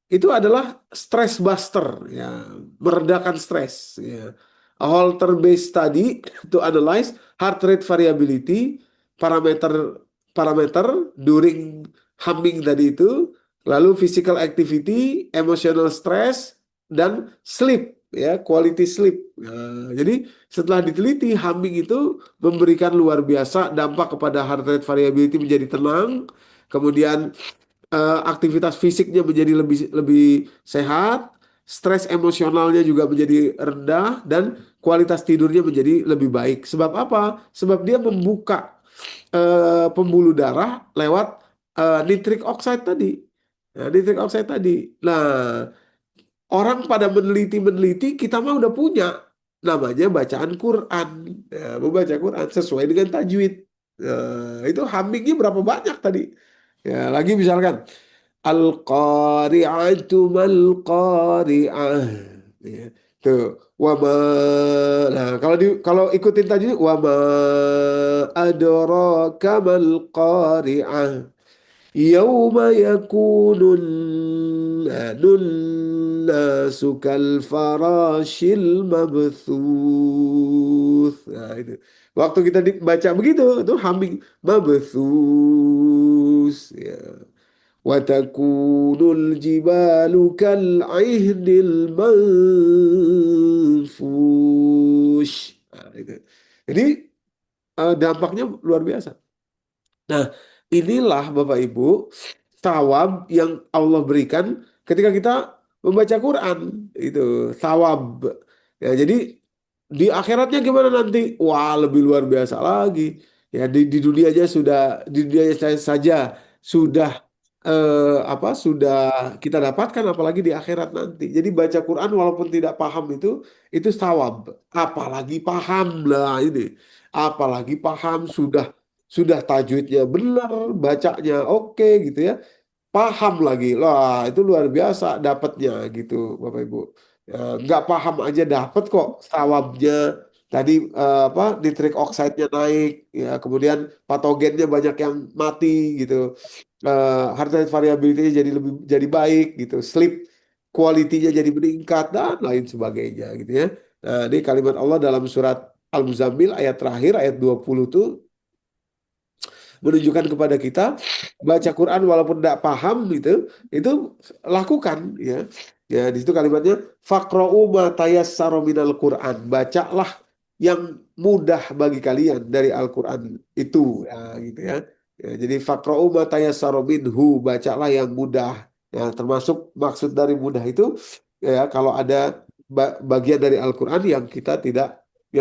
itu adalah stress buster ya meredakan stres ya a halter based study to analyze heart rate variability parameter parameter during humming tadi itu lalu physical activity emotional stress dan sleep ya quality sleep. Nah, jadi setelah diteliti humming itu memberikan luar biasa dampak kepada heart rate variability menjadi tenang, kemudian aktivitas fisiknya menjadi lebih lebih sehat, stres emosionalnya juga menjadi rendah dan kualitas tidurnya menjadi lebih baik. Sebab apa? Sebab dia membuka pembuluh darah lewat nitric oxide tadi. Nah, nitric oxide tadi. Nah, orang pada meneliti-meneliti, kita mah udah punya namanya bacaan Quran. Ya, membaca Quran sesuai dengan tajwid. Itu hummingnya berapa banyak tadi? Ya, lagi misalkan Al-Qari'atu mal-Qari'ah. Ya, tuh. Wama. Nah, kalau ikutin tajwid wama adraka mal-Qari'ah. Yauma yakunun nasu kal farashil mabthuth. Nah, itu. Waktu kita dibaca begitu, itu humming mabthus ya. Wa takunul jibalu kal aihnil manfush. Nah, itu. Jadi dampaknya luar biasa. Nah, inilah Bapak Ibu thawab yang Allah berikan ketika kita membaca Quran. Itu thawab. Ya, jadi di akhiratnya gimana nanti? Wah, lebih luar biasa lagi. Ya, di dunianya sudah di dunia saja sudah sudah kita dapatkan apalagi di akhirat nanti. Jadi baca Quran walaupun tidak paham itu thawab. Apalagi paham lah ini. Apalagi paham sudah tajwidnya benar, bacanya oke gitu ya, paham lagi, lah itu luar biasa dapatnya gitu, Bapak Ibu. Ya, nggak paham aja dapat kok sawabnya. Tadi nitrik oxide-nya naik, ya kemudian patogennya banyak yang mati gitu. Heart rate variability jadi baik gitu, sleep quality-nya jadi meningkat dan lain sebagainya gitu ya. Nah, ini kalimat Allah dalam surat Al-Muzammil ayat terakhir ayat 20 tuh menunjukkan kepada kita baca Quran walaupun tidak paham itu lakukan ya. Ya di situ kalimatnya faqra'u ma tayassara minal Quran, bacalah yang mudah bagi kalian dari Al-Quran itu ya gitu ya. Ya, jadi faqra'u ma tayassara minhu, bacalah yang mudah. Ya, termasuk maksud dari mudah itu ya kalau ada bagian dari Al-Quran yang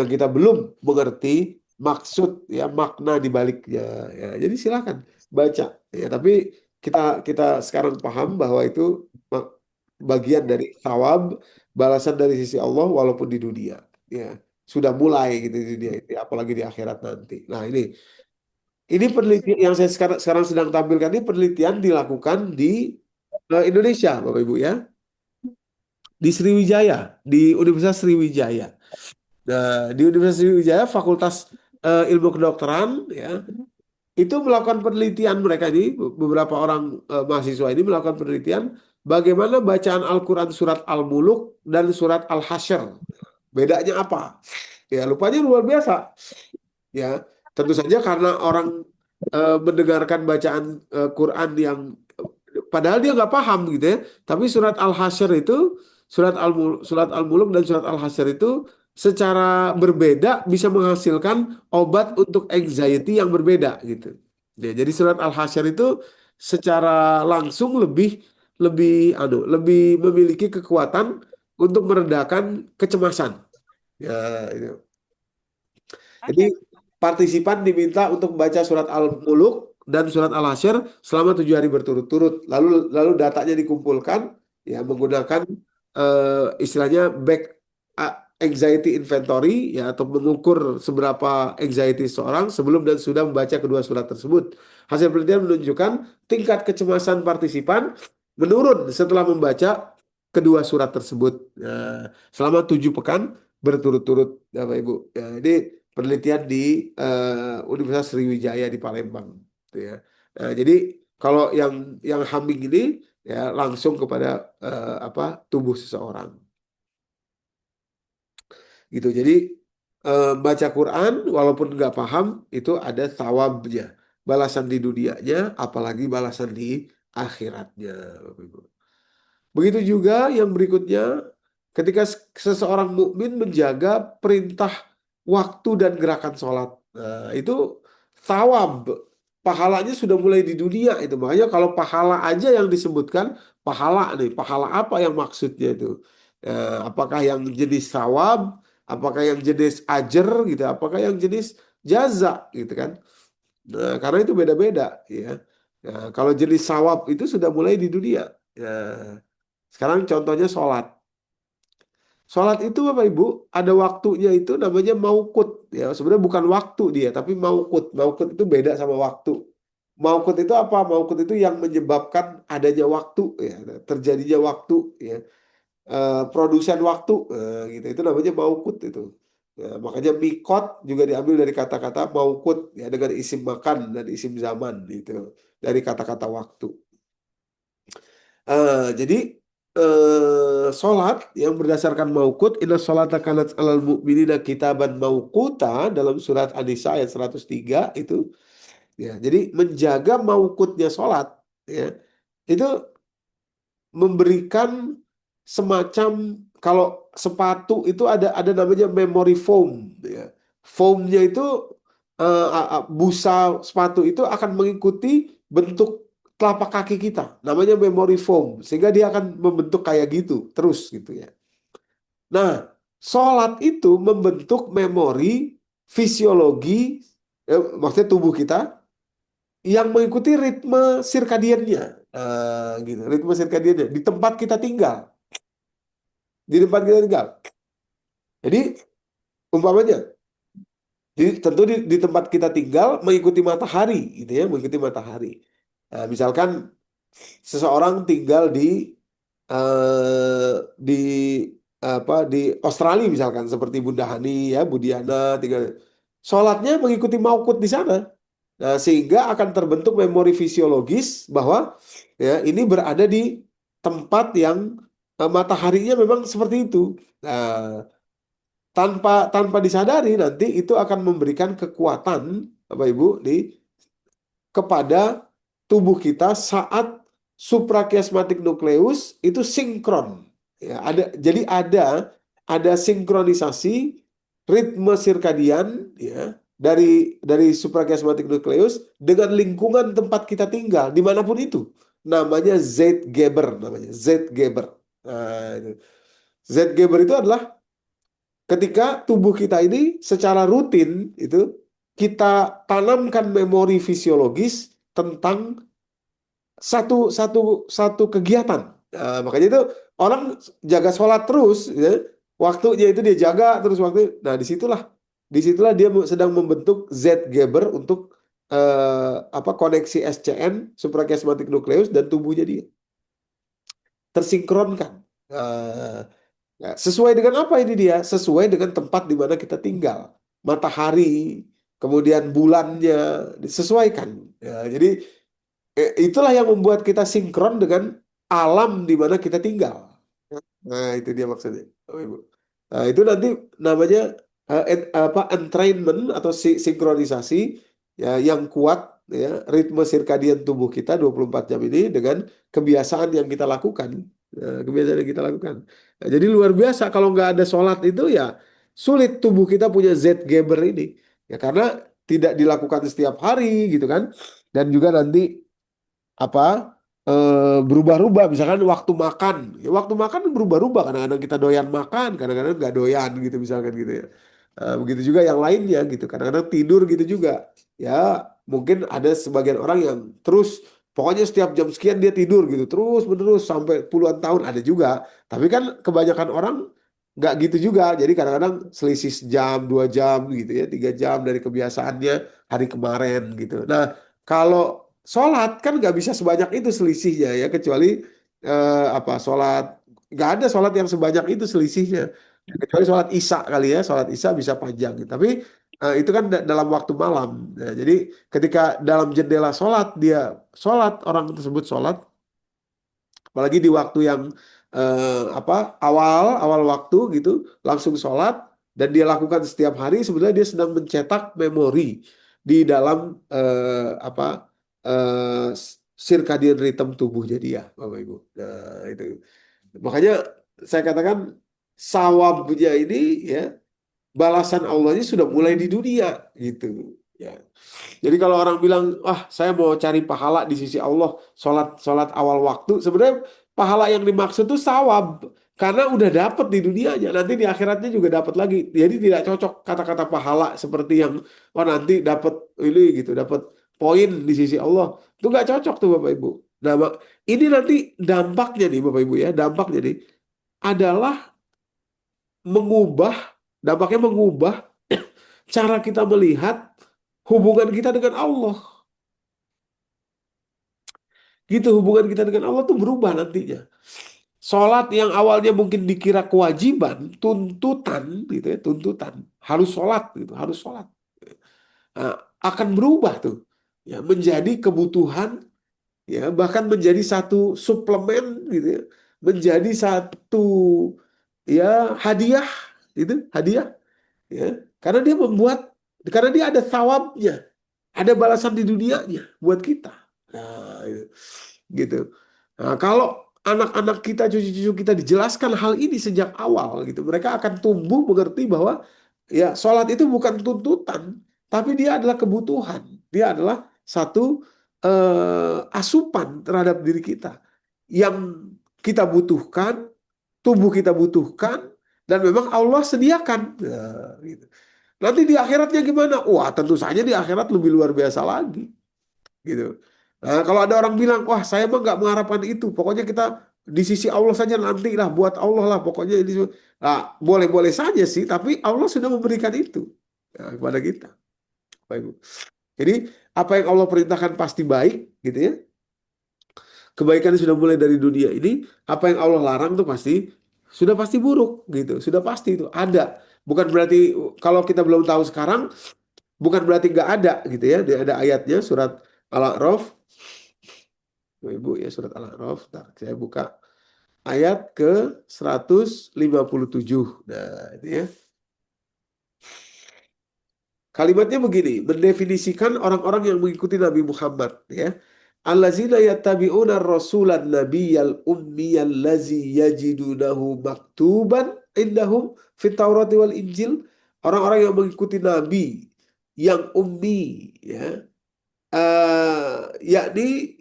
kita belum mengerti maksud ya makna di baliknya ya. Jadi silakan baca ya, tapi kita kita sekarang paham bahwa itu ma- bagian dari thawab, balasan dari sisi Allah walaupun di dunia ya sudah mulai gitu di dunia ini apalagi di akhirat nanti. Nah, ini penelitian yang saya sekarang sedang tampilkan, ini penelitian dilakukan di Indonesia Bapak Ibu ya, di Sriwijaya, di Universitas Sriwijaya. Nah, di Universitas Sriwijaya Fakultas Ilmu Kedokteran ya itu melakukan penelitian, mereka ini beberapa orang mahasiswa ini melakukan penelitian bagaimana bacaan Al-Quran surat Al-Muluk dan surat Al-Hasyr. Bedanya apa? Ya, lupanya luar biasa. Ya, tentu saja karena orang mendengarkan bacaan Quran yang padahal dia nggak paham gitu ya. Tapi surat Al-Hasyr itu, surat Al-Muluk dan surat Al-Hasyr itu secara berbeda bisa menghasilkan obat untuk anxiety yang berbeda gitu. Ya, jadi surat Al-Hasyr itu secara langsung lebih lebih lebih memiliki kekuatan untuk meredakan kecemasan. Ya, itu. Jadi partisipan diminta untuk membaca surat Al-Muluk dan surat Al-Hasyr selama 7 hari berturut-turut. Lalu datanya dikumpulkan ya menggunakan istilahnya back anxiety inventory ya atau mengukur seberapa anxiety seorang sebelum dan sudah membaca kedua surat tersebut. Hasil penelitian menunjukkan tingkat kecemasan partisipan menurun setelah membaca kedua surat tersebut. Selama 7 pekan berturut-turut, Bapak Ibu. Ya, ini penelitian di Universitas Sriwijaya di Palembang, gitu ya. Nah, jadi kalau yang humming ini ya langsung kepada tubuh seseorang, gitu. Jadi baca Quran walaupun nggak paham itu ada thawabnya, balasan di dunianya, apalagi balasan di akhiratnya, Bapak Ibu. Begitu juga yang berikutnya, ketika seseorang mukmin menjaga perintah waktu dan gerakan sholat. Nah, itu thawab. Pahalanya sudah mulai di dunia itu. Makanya kalau pahala aja yang disebutkan, pahala nih, pahala apa yang maksudnya itu? Apakah yang jenis thawab, apakah yang jenis ajar gitu, apakah yang jenis jaza gitu kan? Nah, karena itu beda-beda ya. Nah, kalau jenis sawab itu sudah mulai di dunia. Ya, sekarang contohnya sholat. Sholat itu Bapak Ibu ada waktunya itu namanya maukut. Ya, sebenarnya bukan waktu dia, tapi maukut. Maukut itu beda sama waktu. Maukut itu apa? Maukut itu yang menyebabkan adanya waktu, ya, terjadinya waktu, ya. Produsen waktu, gitu. Itu namanya maukut itu. Ya, makanya mikot juga diambil dari kata-kata maukut ya dengan isim makan dan isim zaman gitu dari kata-kata waktu. Jadi sholat yang berdasarkan maukut inna sholata kanat alal mu'minina kitaban mauquta dalam surat An-Nisa ayat 103 itu ya. Jadi menjaga maukutnya sholat ya itu memberikan semacam kalau sepatu itu ada namanya memory foam ya. Foamnya itu busa sepatu itu akan mengikuti bentuk telapak kaki kita. Namanya memory foam sehingga dia akan membentuk kayak gitu terus gitu ya. Nah, sholat itu membentuk memori fisiologi maksudnya tubuh kita yang mengikuti ritme sirkadiannya. Gitu, ritme sirkadiannya di tempat kita tinggal, di tempat kita tinggal. Jadi umpamanya, tentu di tempat kita tinggal mengikuti matahari, gitu ya, mengikuti matahari. Nah, misalkan seseorang tinggal di di Australia misalkan seperti Bunda Hani ya, Budiana tinggal. Sholatnya mengikuti maukut di sana. Nah, sehingga akan terbentuk memori fisiologis bahwa ya ini berada di tempat yang mataharinya memang seperti itu. Nah, tanpa tanpa disadari nanti itu akan memberikan kekuatan Bapak Ibu kepada tubuh kita saat suprachiasmatic nucleus itu sinkron. Ya, jadi ada sinkronisasi ritme sirkadian ya dari suprachiasmatic nucleus dengan lingkungan tempat kita tinggal dimanapun itu. Namanya Zeitgeber namanya Zeitgeber. Nah, itu. Zeitgeber itu adalah ketika tubuh kita ini secara rutin itu kita tanamkan memori fisiologis tentang satu satu satu kegiatan. Nah, makanya itu orang jaga sholat terus, ya. Waktunya itu dia jaga terus waktu. Nah, disitulah dia sedang membentuk Z-Geber untuk koneksi SCN suprachiasmatic nucleus dan tubuhnya dia tersinkronkan. Nah, ya, sesuai dengan apa ini dia? Sesuai dengan tempat di mana kita tinggal. Matahari, kemudian bulannya disesuaikan. Ya, jadi itulah yang membuat kita sinkron dengan alam di mana kita tinggal. Nah, itu dia maksudnya, Bapak Ibu. Nah, itu nanti namanya entrainment atau sinkronisasi ya yang kuat ya ritme sirkadian tubuh kita 24 jam ini dengan kebiasaan yang kita lakukan. Kebiasaan yang kita lakukan. Nah, jadi luar biasa kalau nggak ada sholat itu ya sulit tubuh kita punya Z-Geber ini. Ya karena tidak dilakukan setiap hari gitu kan. Dan juga nanti apa berubah-ubah misalkan waktu makan ya, waktu makan berubah-ubah kadang-kadang kita doyan makan kadang-kadang nggak doyan gitu misalkan gitu ya. Begitu juga yang lainnya gitu kadang-kadang tidur gitu juga ya mungkin ada sebagian orang yang terus pokoknya setiap jam sekian dia tidur gitu terus menerus sampai puluhan tahun ada juga tapi kan kebanyakan orang nggak gitu juga jadi kadang-kadang selisih jam 2 jam gitu ya 3 jam dari kebiasaannya hari kemarin gitu. Nah kalau sholat kan nggak bisa sebanyak itu selisihnya ya kecuali sholat nggak ada sholat yang sebanyak itu selisihnya kecuali sholat isya kali ya sholat isya bisa panjang gitu. Tapi itu kan dalam waktu malam. Nah, jadi ketika dalam jendela sholat dia sholat orang tersebut sholat apalagi di waktu yang awal awal waktu gitu langsung sholat dan dia lakukan setiap hari sebenarnya dia sedang mencetak memori di dalam circadian rhythm tubuhnya dia Bapak Ibu. Nah, itu makanya saya katakan sawabnya ini ya balasan Allahnya sudah mulai di dunia gitu ya. Jadi kalau orang bilang, "Ah, saya mau cari pahala di sisi Allah, sholat sholat awal waktu." Sebenarnya pahala yang dimaksud itu sawab, karena udah dapat di dunianya, nanti di akhiratnya juga dapat lagi. Jadi tidak cocok kata-kata pahala seperti yang, "Oh nanti dapat ini gitu, dapat poin di sisi Allah." Itu nggak cocok tuh Bapak Ibu. Nah, ini nanti dampaknya nih Bapak Ibu ya, dampaknya nih adalah mengubah, dampaknya mengubah cara kita melihat hubungan kita dengan Allah. Gitu hubungan kita dengan Allah tuh berubah nantinya. Sholat yang awalnya mungkin dikira kewajiban, tuntutan gitu ya, tuntutan harus sholat gitu, harus sholat. Nah, akan berubah tuh ya menjadi kebutuhan ya bahkan menjadi satu suplemen gitu ya, menjadi satu ya hadiah itu hadiah ya karena dia membuat karena dia ada thawabnya, ada balasan di dunianya buat kita. Nah, gitu. Nah, kalau anak-anak kita, cucu-cucu kita dijelaskan hal ini sejak awal gitu, mereka akan tumbuh mengerti bahwa ya sholat itu bukan tuntutan, tapi dia adalah kebutuhan. Dia adalah satu asupan terhadap diri kita yang kita butuhkan, tubuh kita butuhkan, dan memang Allah sediakan. Nah, gitu. Nanti di akhiratnya gimana? Wah, tentu saja di akhirat lebih luar biasa lagi gitu. Nah, kalau ada orang bilang, wah saya mah nggak mengharapkan itu, pokoknya kita di sisi Allah saja nanti lah, buat Allah lah, pokoknya ini. Nah, boleh-boleh saja sih, tapi Allah sudah memberikan itu kepada kita, Bapak Ibu. Jadi apa yang Allah perintahkan pasti baik, gitu ya. Kebaikan sudah mulai dari dunia ini, apa yang Allah larang tuh pasti sudah pasti buruk, gitu. Sudah pasti itu ada. Bukan berarti kalau kita belum tahu sekarang, bukan berarti nggak ada, gitu ya. Dia ada ayatnya surat Al-A'raf. Ibu ya surat Al-A'raf. Ntar saya buka ayat ke 157. Nah, ini ya. Kalimatnya begini, mendefinisikan orang-orang yang mengikuti Nabi Muhammad ya. Allazina yattabi'una rasulan nabiyyal ummiyal lazi yajidunahu maktuban indahum fit Taurati wal Injil. Orang-orang yang mengikuti Nabi yang ummi ya. Yakni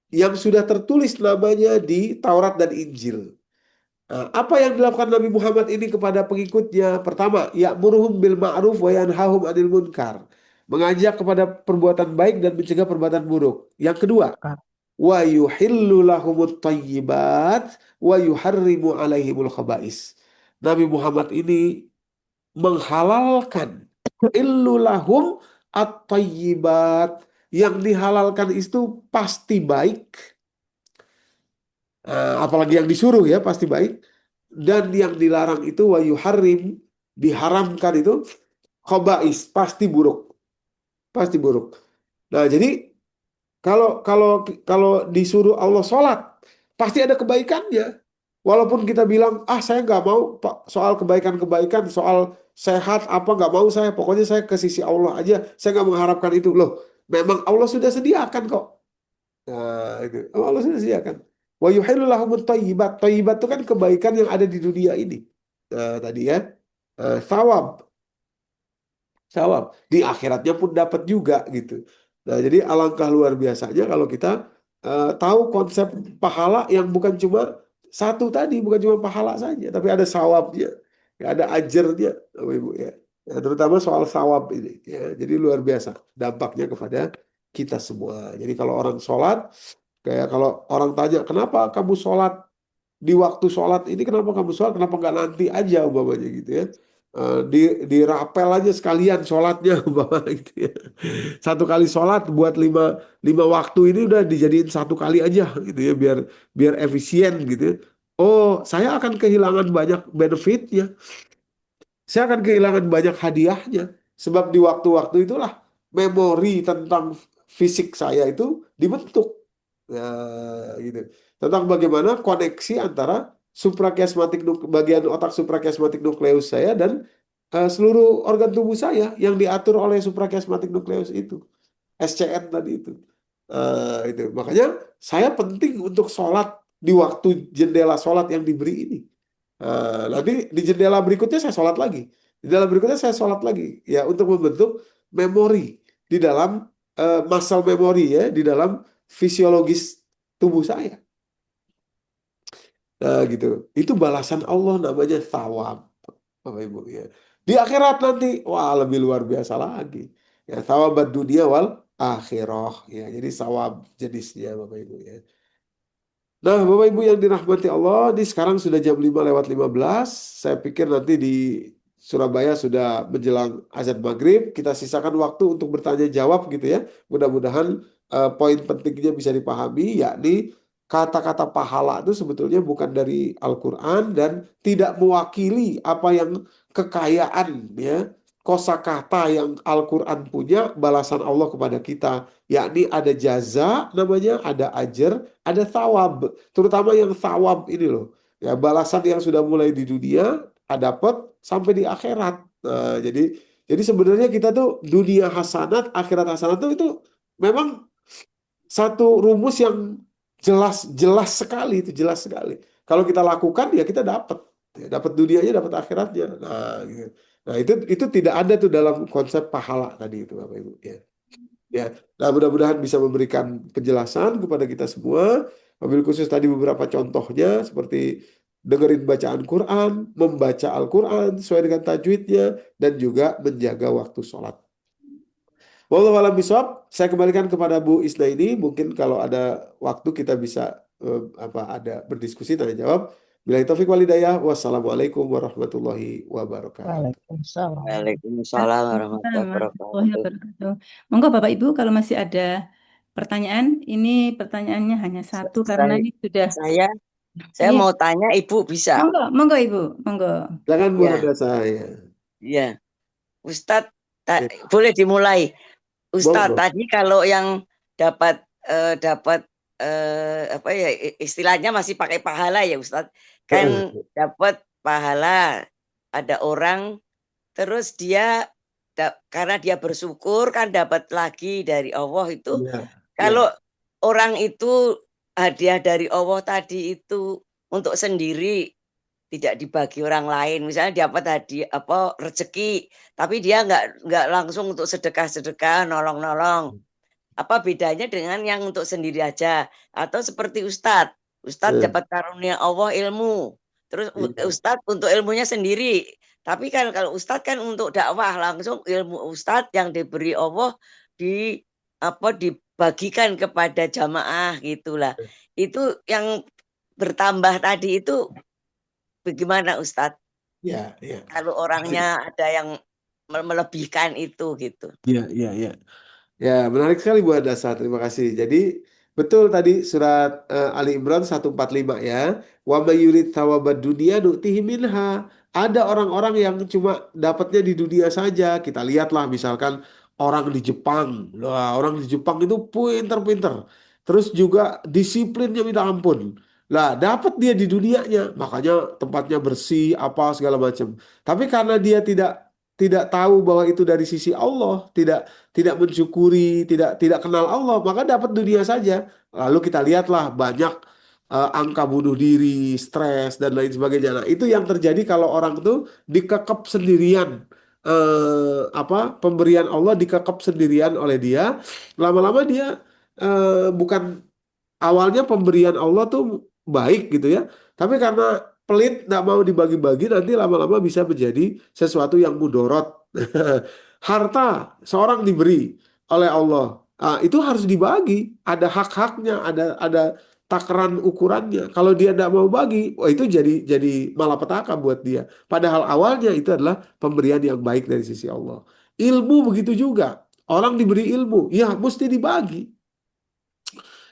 yang sudah tertulis namanya di Taurat dan Injil. Nah, apa yang dilakukan Nabi Muhammad ini kepada pengikutnya? Pertama, ya'muruhum bil ma'ruf wa yanhahum 'anil munkar. Mengajak kepada perbuatan baik dan mencegah perbuatan buruk. Yang kedua, wa yuhillu lahumut thayyibat wa yuharrimu 'alaihimul khaba'is. Nabi Muhammad ini menghalalkan illu lahum at-thayyibat. Yang dihalalkan itu pasti baik. Apalagi yang disuruh ya pasti baik, dan yang dilarang itu wa yuharrim, diharamkan itu khaba'is, pasti buruk. Nah jadi kalau kalau kalau disuruh Allah sholat pasti ada kebaikannya, walaupun kita bilang saya nggak mau Pak, soal kebaikan-kebaikan, soal sehat apa nggak mau, saya pokoknya saya ke sisi Allah aja, saya nggak mengharapkan itu loh. Memang Allah sudah sediakan kok. Nah, itu. Allah sudah sediakan. Wa yuhillu lahumut thayyibat. Thayyibat itu kan kebaikan yang ada di dunia ini. Tadi ya. Thawab. Thawab. Di akhiratnya pun dapat juga gitu. Nah, jadi alangkah luar biasanya kalau kita tahu konsep pahala yang bukan cuma satu tadi, bukan cuma pahala saja, tapi ada sawabnya, ya, ada ajarnya, Bapak Ibu ya. Ya, terutama soal sawab ini, ya. Jadi luar biasa dampaknya kepada kita semua. Jadi kalau orang sholat, kayak kalau orang tanya, kenapa kamu sholat di waktu sholat ini, kenapa kamu sholat, kenapa nggak nanti aja umpamanya gitu ya. Di dirapel aja sekalian sholatnya umpamanya gitu ya. Satu kali sholat buat lima waktu ini udah dijadiin satu kali aja gitu ya, biar biar efisien gitu ya. Oh, saya akan kehilangan banyak benefitnya, saya akan kehilangan banyak hadiahnya. Sebab di waktu-waktu itulah memori tentang fisik saya itu dibentuk. Nah, gitu. Tentang bagaimana koneksi antara bagian otak suprachiasmatic nucleus saya dan seluruh organ tubuh saya yang diatur oleh suprachiasmatic nucleus itu. SCN tadi itu. Itu. Makanya saya penting untuk sholat di waktu jendela sholat yang diberi ini. Nanti di jendela berikutnya saya sholat lagi. Di jendela berikutnya saya sholat lagi. Ya, untuk membentuk memori di dalam muscle memory ya, di dalam fisiologis tubuh saya. Nah, gitu. Itu balasan Allah namanya thawab, Bapak Ibu ya. Di akhirat nanti, wah lebih luar biasa lagi. Ya, thawabat dunia wal akhirah ya. Jadi sawab jenisnya Bapak Ibu ya. Nah, Bapak Ibu yang dirahmati Allah, ini sekarang sudah jam 5:15. Saya pikir nanti di Surabaya sudah menjelang azan maghrib. Kita sisakan waktu untuk bertanya jawab gitu ya. Mudah-mudahan poin pentingnya bisa dipahami, yakni kata-kata pahala itu sebetulnya bukan dari Al-Quran dan tidak mewakili apa yang kekayaan ya kosakata yang Al-Quran punya balasan Allah kepada kita, yakni ada jaza namanya, ada ajar, ada thawab, terutama yang thawab ini loh ya, balasan yang sudah mulai di dunia dapat sampai di akhirat. Nah, jadi sebenarnya kita tuh dunia hasanat akhirat hasanat tuh itu memang satu rumus yang jelas jelas sekali, itu jelas sekali. Kalau kita lakukan ya kita dapat, ya, dapat dunianya, dapat akhiratnya. Nah, gitu. Nah itu tidak ada tuh dalam konsep pahala tadi itu Bapak Ibu. Ya, ya. Nah mudah-mudahan bisa memberikan penjelasan kepada kita semua. Wabil khusus tadi beberapa contohnya seperti dengerin bacaan Quran, membaca Al-Quran sesuai dengan tajwidnya, dan juga menjaga waktu sholat. Wallahu a'lam bishawab. Saya kembalikan kepada Bu Isna ini. Mungkin kalau ada waktu kita bisa ada berdiskusi tanya jawab. Bila taufik walidayah. Wassalamualaikum warahmatullahi wabarakatuh. Waalaikumsalam. Waalaikumsalam warahmatullahi Warahmatullahi wabarakatuh. wabarakatuh. Monggo Bapak Ibu kalau masih ada pertanyaan, ini pertanyaannya hanya satu karena Saya ini sudah. saya saya Iya, mau tanya Ibu bisa? monggo, monggo Ibu, monggo. Jangan Bu Ya, ada saya. ya. Ustadz, Ya, boleh dimulai. Ustadz, monggo. tadi kalau yang dapat dapat apa ya istilahnya masih pakai pahala ya Ustadz. Kan dapat pahala ada orang terus dia karena dia bersyukur kan dapat lagi dari Allah itu. Ya, Kalau ya, orang itu hadiah dari Allah tadi itu untuk sendiri tidak dibagi orang lain, misalnya dapat hadiah apa rezeki tapi dia nggak langsung untuk sedekah-sedekah nolong-nolong, apa bedanya dengan yang untuk sendiri aja? Atau seperti Ustadz eh, dapat karunia Allah ilmu, terus iya, Ustadz untuk ilmunya sendiri, tapi kan kalau Ustadz kan untuk dakwah langsung ilmu Ustadz yang diberi Allah di apa dibagikan kepada jamaah gitulah. Itu yang bertambah tadi itu bagaimana Ustadz? ya, ya. Kalau orangnya ada yang melebihkan itu gitu. Ya, ya, ya. Ya, menarik sekali Bu Adasa. Terima kasih. Jadi, betul tadi surat Ali Imran 145 ya. Wa may yurid thawabad dunya nu'tihi minha. Ada orang-orang yang cuma dapatnya di dunia saja. Kita lihatlah misalkan orang di Jepang. Wah, orang di Jepang itu pinter-pinter. Terus juga disiplinnya minta ampun. Lah, dapat dia di dunianya. Makanya tempatnya bersih, apa segala macam. Tapi karena dia tidak tahu bahwa itu dari sisi Allah, tidak mensyukuri, tidak kenal Allah, maka dapat dunia saja. Lalu kita lihatlah banyak angka bunuh diri, stres dan lain sebagainya. Nah, itu yang terjadi kalau orang itu dikekep sendirian. Pemberian Allah dikekep sendirian oleh dia. Lama-lama dia bukan awalnya pemberian Allah tuh baik gitu ya. Tapi karena pelit nggak mau dibagi-bagi nanti lama-lama bisa menjadi sesuatu yang mudorot. Harta seorang diberi oleh Allah, itu harus dibagi. Ada hak-haknya, ada takaran ukurannya. Kalau dia tidak mau bagi, wah itu jadi malapetaka buat dia. Padahal awalnya itu adalah pemberian yang baik dari sisi Allah. Ilmu begitu juga. Orang diberi ilmu, ya mesti dibagi.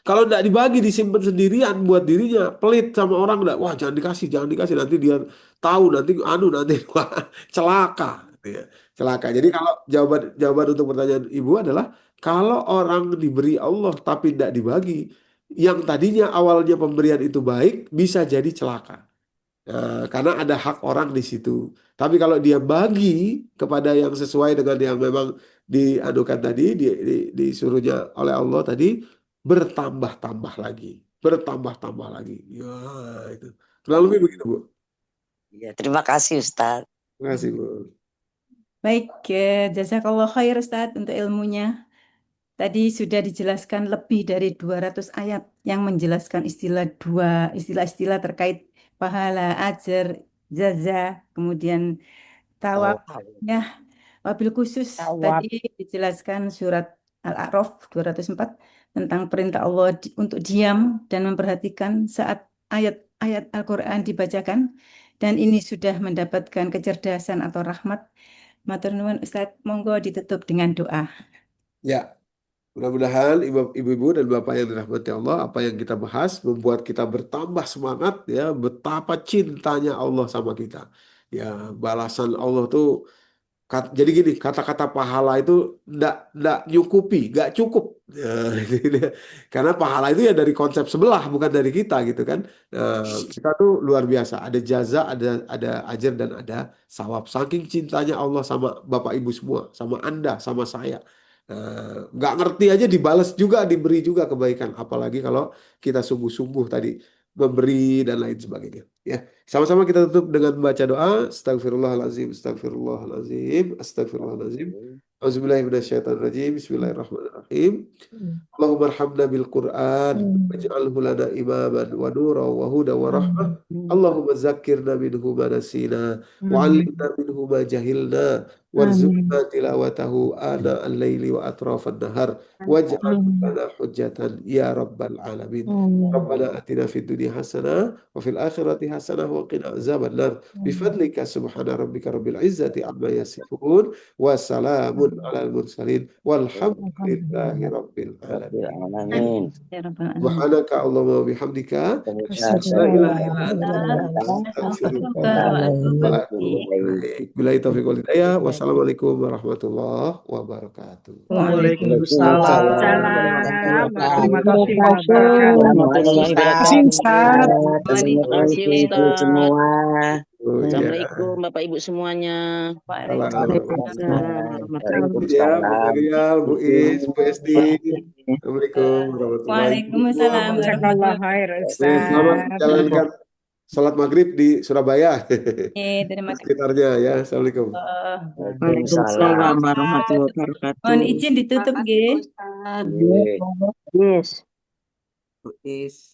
Kalau tidak dibagi disimpan sendirian buat dirinya, pelit sama orang enggak, wah jangan dikasih nanti dia tahu nanti nanti wah, celaka, gitu ya. Celaka. Jadi kalau jawaban jawaban untuk pertanyaan Ibu adalah kalau orang diberi Allah tapi tidak dibagi, yang tadinya awalnya pemberian itu baik bisa jadi celaka. Karena ada hak orang di situ. Tapi kalau dia bagi kepada yang sesuai dengan yang memang diadukan tadi, disuruhnya oleh Allah tadi, bertambah-tambah lagi. Bertambah-tambah lagi. Ya, itu. Kurang lebih begitu, Bu. Ya, terima kasih Ustadz. Terima kasih, Bu. Baik, jazakallah khair Ustaz untuk ilmunya. Tadi sudah dijelaskan lebih dari 200 ayat yang menjelaskan istilah-istilah terkait pahala, ajar, jaza, kemudian tawab. Oh, Ya, wabil khusus Tawab. tadi dijelaskan surat Al-A'raf 204 tentang perintah Allah untuk diam dan memperhatikan saat ayat-ayat Al-Quran dibacakan. Dan ini sudah mendapatkan kecerdasan atau rahmat. Matur nuwun Ustaz, monggo ditutup dengan doa. Ya. Mudah-mudahan ibu-ibu dan bapak yang dirahmati Allah, apa yang kita bahas membuat kita bertambah semangat ya, betapa cintanya Allah sama kita. Ya, balasan Allah tuh jadi gini, kata-kata pahala itu ndak nyukupi, nggak cukup. Ya, karena pahala itu ya dari konsep sebelah, bukan dari kita gitu kan. Kita tuh luar biasa, ada jaza, ada ajar dan ada sawab. Saking cintanya Allah sama Bapak Ibu semua, sama Anda, sama saya. Nggak ngerti aja dibalas juga, diberi juga kebaikan. Apalagi kalau kita sungguh-sungguh tadi memberi dan lain sebagainya. Ya, sama-sama kita tutup dengan membaca doa. Astagfirullahalazim, astagfirullahalazim, astagfirullahalazim. Auzubillahiminasyaitonirrajim. Bismillahirrahmanirrahim. Allahumma arhamna bil Qur'an waj'alhu lana imaman wa nura wa huda wa rahmah. Allahumma zakkirna minhu ma nasina wa 'allimna minhu ma jahilna warzuqna tilawatahu ana al-laili wa atrafan nahar waj'alhu lana hujjatan ya rabbal alamin. Rabbana atina fid dunya hasanah wa fil akhirati hasanah wa qina azabannar. Bifadlika subhana rabbika rabbil izzati amma yasifun wa salamun alal mursalin walhamdulillahi rabbil alamin. Amin. Ya Rabbal Alamin. Subhanaka Allahumma wa bihamdika la ilaha illa anta astaghfiruka wa atubu ilaik. Billahi taufiq wal hidayah. Wassalamualaikum warahmatullahi wabarakatuh. Waalaikumsalam. Terima kasih Warahmatullahi wabarakatuh. Terima kasih Ustaz. Semua. Oh, ya. Assalamualaikum Bapak Ibu semuanya. Ya, Bu Marial, Bu Is, Bu Esti. Assalamualaikum warahmatullahi Waalaikumsalam Jazakallah khair, Ustaz. Selamat menjalankan sholat maghrib di Surabaya. Terima kasih. Sekitarnya ya. Assalamualaikum. Waalaikumsalam warahmatullahi wabarakatuh. Mohon izin ditutup, G. Yes. Yes.